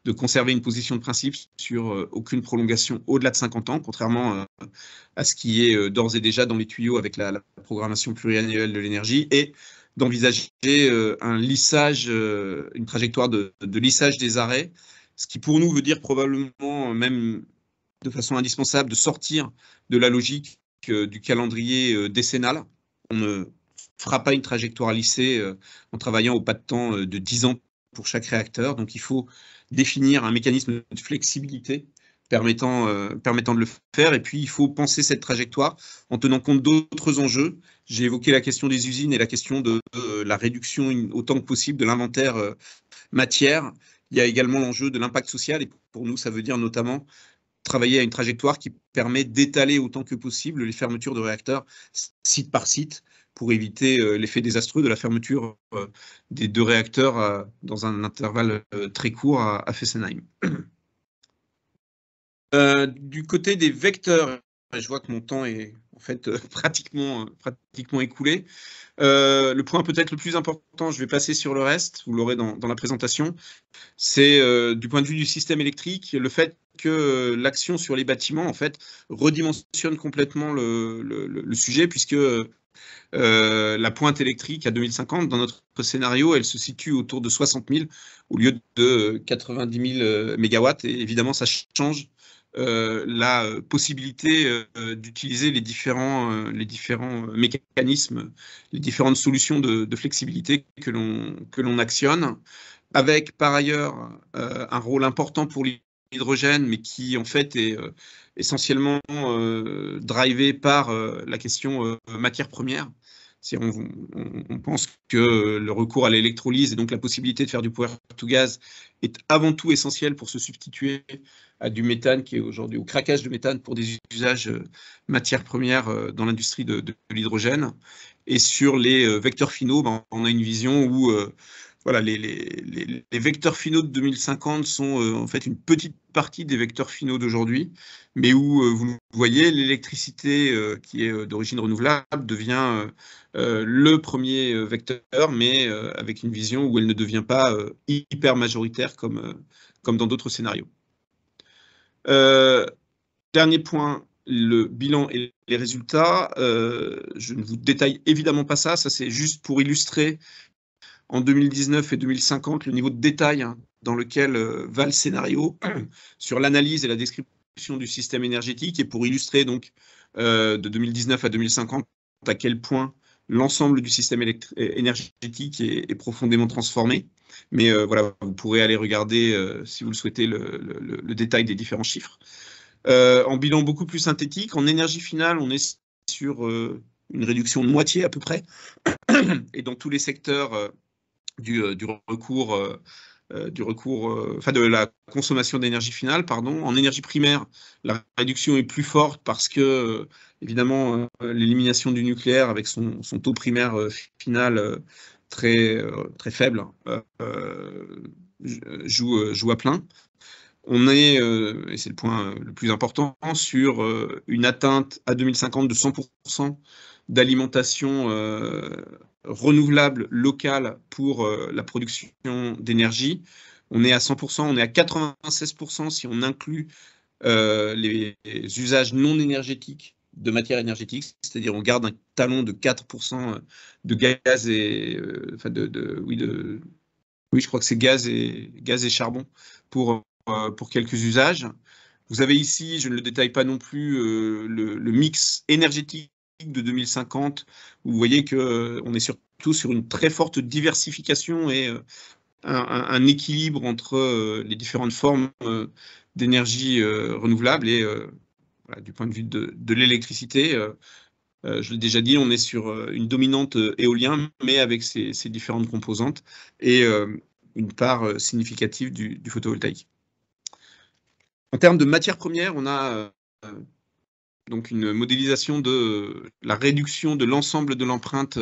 de conserver une position de principe sur aucune prolongation au-delà de 50 ans, contrairement à ce qui est d'ores et déjà dans les tuyaux avec la programmation pluriannuelle de l'énergie, et d'envisager un lissage, une trajectoire de lissage des arrêts, ce qui pour nous veut dire probablement, même de façon indispensable, de sortir de la logique du calendrier décennal. On ne fera pas une trajectoire lissée en travaillant au pas de temps de 10 ans pour chaque réacteur. Donc il faut définir un mécanisme de flexibilité permettant de le faire. Et puis il faut penser cette trajectoire en tenant compte d'autres enjeux. J'ai évoqué la question des usines et la question de la réduction autant que possible de l'inventaire matière. Il y a également l'enjeu de l'impact social, et pour nous, ça veut dire notamment travailler à une trajectoire qui permet d'étaler autant que possible les fermetures de réacteurs site par site pour éviter l'effet désastreux de la fermeture des 2 réacteurs dans un intervalle très court à Fessenheim. Du côté des vecteurs, je vois que mon temps est en fait pratiquement écoulé. Le point peut-être le plus important, je vais passer sur le reste, vous l'aurez dans la présentation, c'est du point de vue du système électrique, le fait que l'action sur les bâtiments, en fait, redimensionne complètement le sujet, puisque la pointe électrique à 2050, dans notre scénario, elle se situe autour de 60 000 au lieu de 90 000 mégawatts. Et évidemment, ça change la possibilité d'utiliser les différents mécanismes, les différentes solutions de flexibilité que l'on actionne, avec par ailleurs un rôle important pour l'hydrogène, mais qui en fait est essentiellement drivé par la question matière première. On pense que le recours à l'électrolyse et donc la possibilité de faire du power to gas est avant tout essentiel pour se substituer à du méthane qui est aujourd'hui au craquage de méthane pour des usages matières premières dans l'industrie de l'hydrogène. Et sur les vecteurs finaux, on a une vision où voilà, les vecteurs finaux de 2050 sont en fait une petite partie des vecteurs finaux d'aujourd'hui, mais où vous voyez l'électricité qui est d'origine renouvelable devient le premier vecteur, mais avec une vision où elle ne devient pas hyper majoritaire comme dans d'autres scénarios. Dernier point, le bilan et les résultats. Je ne vous détaille évidemment pas ça, ça c'est juste pour illustrer en 2019 et 2050 le niveau de détail dans lequel va le scénario sur l'analyse et la description du système énergétique, et pour illustrer donc de 2019 à 2050 à quel point l'ensemble du système énergétique est profondément transformé. Mais voilà, vous pourrez aller regarder, si vous le souhaitez, le détail des différents chiffres. En bilan beaucoup plus synthétique, en énergie finale, on est sur une réduction de moitié à peu près, et dans tous les secteurs du recours, enfin de la consommation d'énergie finale, pardon. En énergie primaire, la réduction est plus forte parce que, évidemment, l'élimination du nucléaire avec son taux primaire final très faible joue à plein. On est, et c'est le point le plus important, sur une atteinte à 2050 de 100% d'alimentation renouvelable locale pour la production d'énergie. On est à 100%, on est à 96% si on inclut les usages non énergétiques de matières énergétiques, c'est-à-dire on garde un talon de 4% de gaz et oui, je crois que c'est gaz et charbon pour quelques usages. Vous avez ici, je ne le détaille pas non plus, le mix énergétique de 2050. Vous voyez qu'on est surtout sur une très forte diversification et un équilibre entre les différentes formes d'énergie renouvelable. Et voilà, du point de vue de l'électricité, je l'ai déjà dit, on est sur une dominante éolien, mais avec ses différentes composantes et une part significative du photovoltaïque. En termes de matières premières, on a donc une modélisation de la réduction de l'ensemble de l'empreinte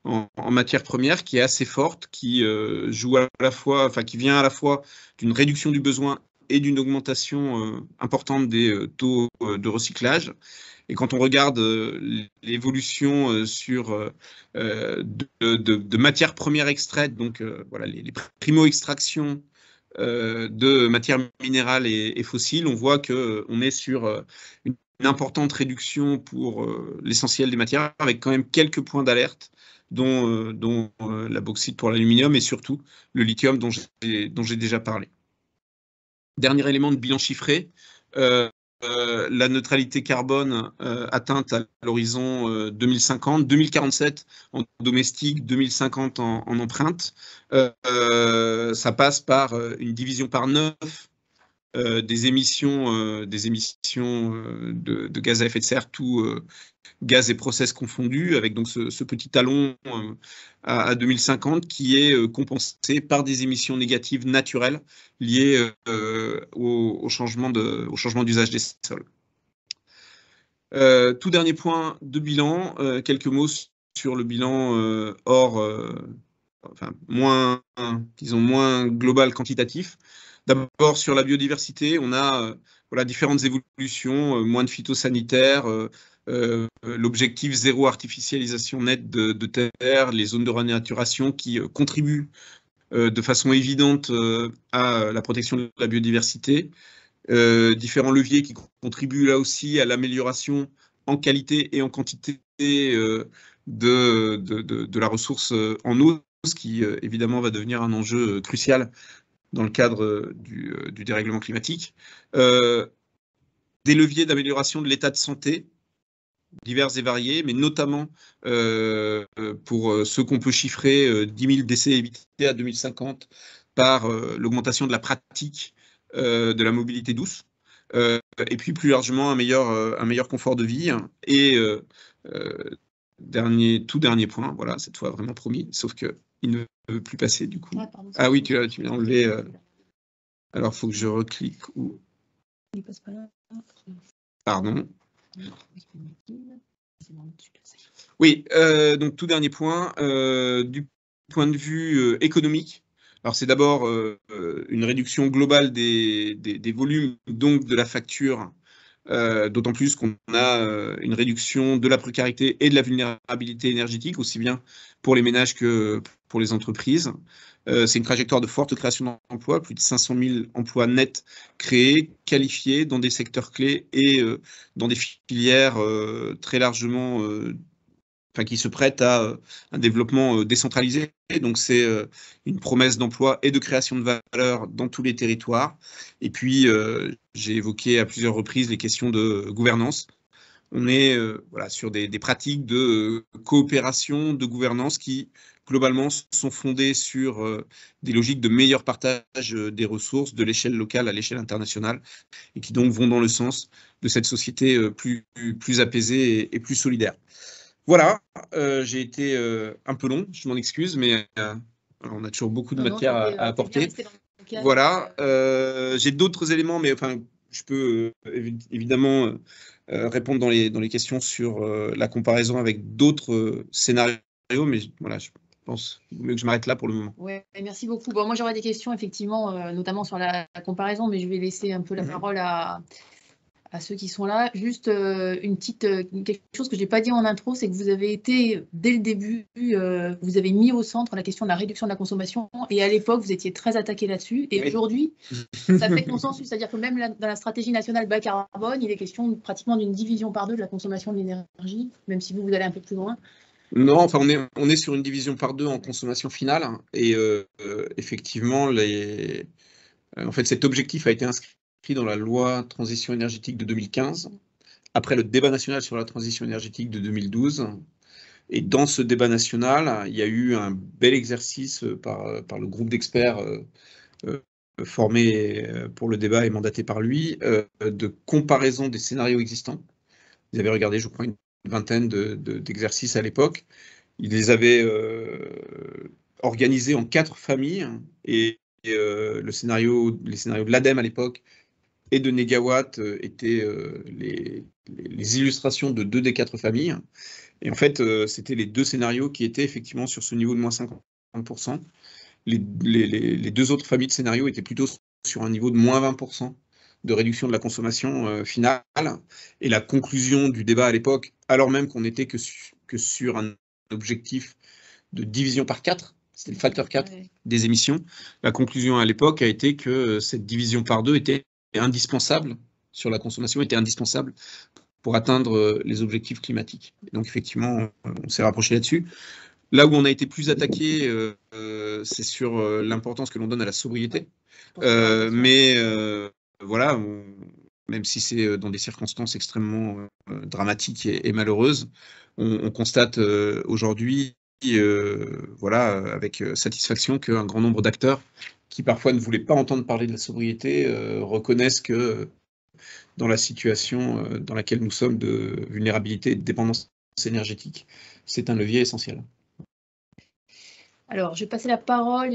en matières premières qui est assez forte, qui joue à la fois, enfin qui vient à la fois d'une réduction du besoin et d'une augmentation importante des taux de recyclage. Et quand on regarde l'évolution sur de matières premières extraites, donc voilà les primo-extractions de matières minérales et fossiles, on voit qu'on est sur une importante réduction pour l'essentiel des matières, avec quand même quelques points d'alerte, dont la bauxite pour l'aluminium et surtout le lithium dont j'ai déjà parlé. Dernier élément de bilan chiffré, la neutralité carbone atteinte à l'horizon 2050, 2047 en domestique, 2050 en empreinte. Ça passe par une division par 9 des émissions de gaz à effet de serre, tout gaz et process confondus, avec donc ce petit talon à 2050 qui est compensé par des émissions négatives naturelles liées au changement d'usage des sols. Tout dernier point de bilan, quelques mots sur le bilan enfin, moins global, quantitatif. D'abord, sur la biodiversité, on a voilà, différentes évolutions, moins de phytosanitaires, l'objectif zéro artificialisation nette de terre, les zones de renaturation qui contribuent de façon évidente à la protection de la biodiversité. Différents leviers qui contribuent là aussi à l'amélioration en qualité et en quantité de la ressource en eau, ce qui évidemment va devenir un enjeu crucial dans le cadre du dérèglement climatique. Des leviers d'amélioration de l'état de santé divers et variés, mais notamment pour ceux qu'on peut chiffrer 10 000 décès évités à 2050 par l'augmentation de la pratique de la mobilité douce, et puis plus largement un meilleur confort de vie. Et tout dernier point, voilà, cette fois vraiment promis, sauf qu'il ne veut plus passer du coup. Ah, pardon, oui, tu m'as enlevé. Alors, il faut que je reclique. Il passe pas là. Pardon. Oui, donc tout dernier point, du point de vue économique, alors c'est d'abord une réduction globale des volumes, donc de la facture, d'autant plus qu'on a une réduction de la précarité et de la vulnérabilité énergétique, aussi bien pour les ménages que pour les entreprises. C'est une trajectoire de forte création d'emplois, plus de 500 000 emplois nets créés, qualifiés dans des secteurs clés et dans des filières très largement qui se prêtent à un développement décentralisé. Donc, c'est une promesse d'emploi et de création de valeur dans tous les territoires. Et puis, j'ai évoqué à plusieurs reprises les questions de gouvernance. On est sur des pratiques de coopération, de gouvernance qui, globalement, sont fondées sur des logiques de meilleur partage des ressources de l'échelle locale à l'échelle internationale et qui donc vont dans le sens de cette société plus apaisée et plus solidaire. Voilà, j'ai été un peu long, je m'en excuse, mais on a toujours beaucoup de matière à apporter. Voilà, j'ai d'autres éléments, mais enfin, je peux évidemment répondre dans les questions sur la comparaison avec d'autres scénarios, mais voilà, je pense mieux que je m'arrête là pour le moment. Ouais, merci beaucoup. Bon, moi, j'aurais des questions, effectivement, notamment sur la comparaison, mais je vais laisser un peu la parole à ceux qui sont là. Juste quelque chose que je n'ai pas dit en intro, c'est que vous avez été, dès le début, vous avez mis au centre la question de la réduction de la consommation, et à l'époque, vous étiez très attaqué là-dessus, et aujourd'hui, ça fait consensus, c'est-à-dire que même dans la stratégie nationale bas carbone, il est question pratiquement d'une division par deux de la consommation de l'énergie, même si vous allez un peu plus loin. Non, enfin, on est sur une division par deux en consommation finale, et effectivement, en fait, cet objectif a été inscrit dans la loi transition énergétique de 2015, après le débat national sur la transition énergétique de 2012. Et dans ce débat national, il y a eu un bel exercice par le groupe d'experts formé pour le débat et mandaté par lui, de comparaison des scénarios existants. Ils avaient regardé, je crois, une vingtaine d'exercices à l'époque. Ils les avaient organisés en 4 familles, et les scénarios de l'ADEME à l'époque et de Négawatt étaient les illustrations de 2 des 4 familles. Et en fait, c'était les 2 scénarios qui étaient effectivement sur ce niveau de moins 50%. Les 2 autres familles de scénarios étaient plutôt sur un niveau de moins 20% de réduction de la consommation finale. Et la conclusion du débat à l'époque, alors même qu'on n'était que sur un objectif de division par 4, c'était le facteur 4 des émissions, la conclusion à l'époque a été que cette division par 2 était indispensable sur la consommation, était indispensable pour atteindre les objectifs climatiques. Et donc effectivement, on s'est rapproché là-dessus. Là où on a été plus attaqué, c'est sur l'importance que l'on donne à la sobriété. Mais voilà, même si c'est dans des circonstances extrêmement dramatiques et malheureuses, on constate aujourd'hui, voilà, avec satisfaction qu'un grand nombre d'acteurs qui parfois ne voulaient pas entendre parler de la sobriété reconnaissent que dans la situation dans laquelle nous sommes de vulnérabilité et de dépendance énergétique, c'est un levier essentiel. Alors, je vais passer la parole.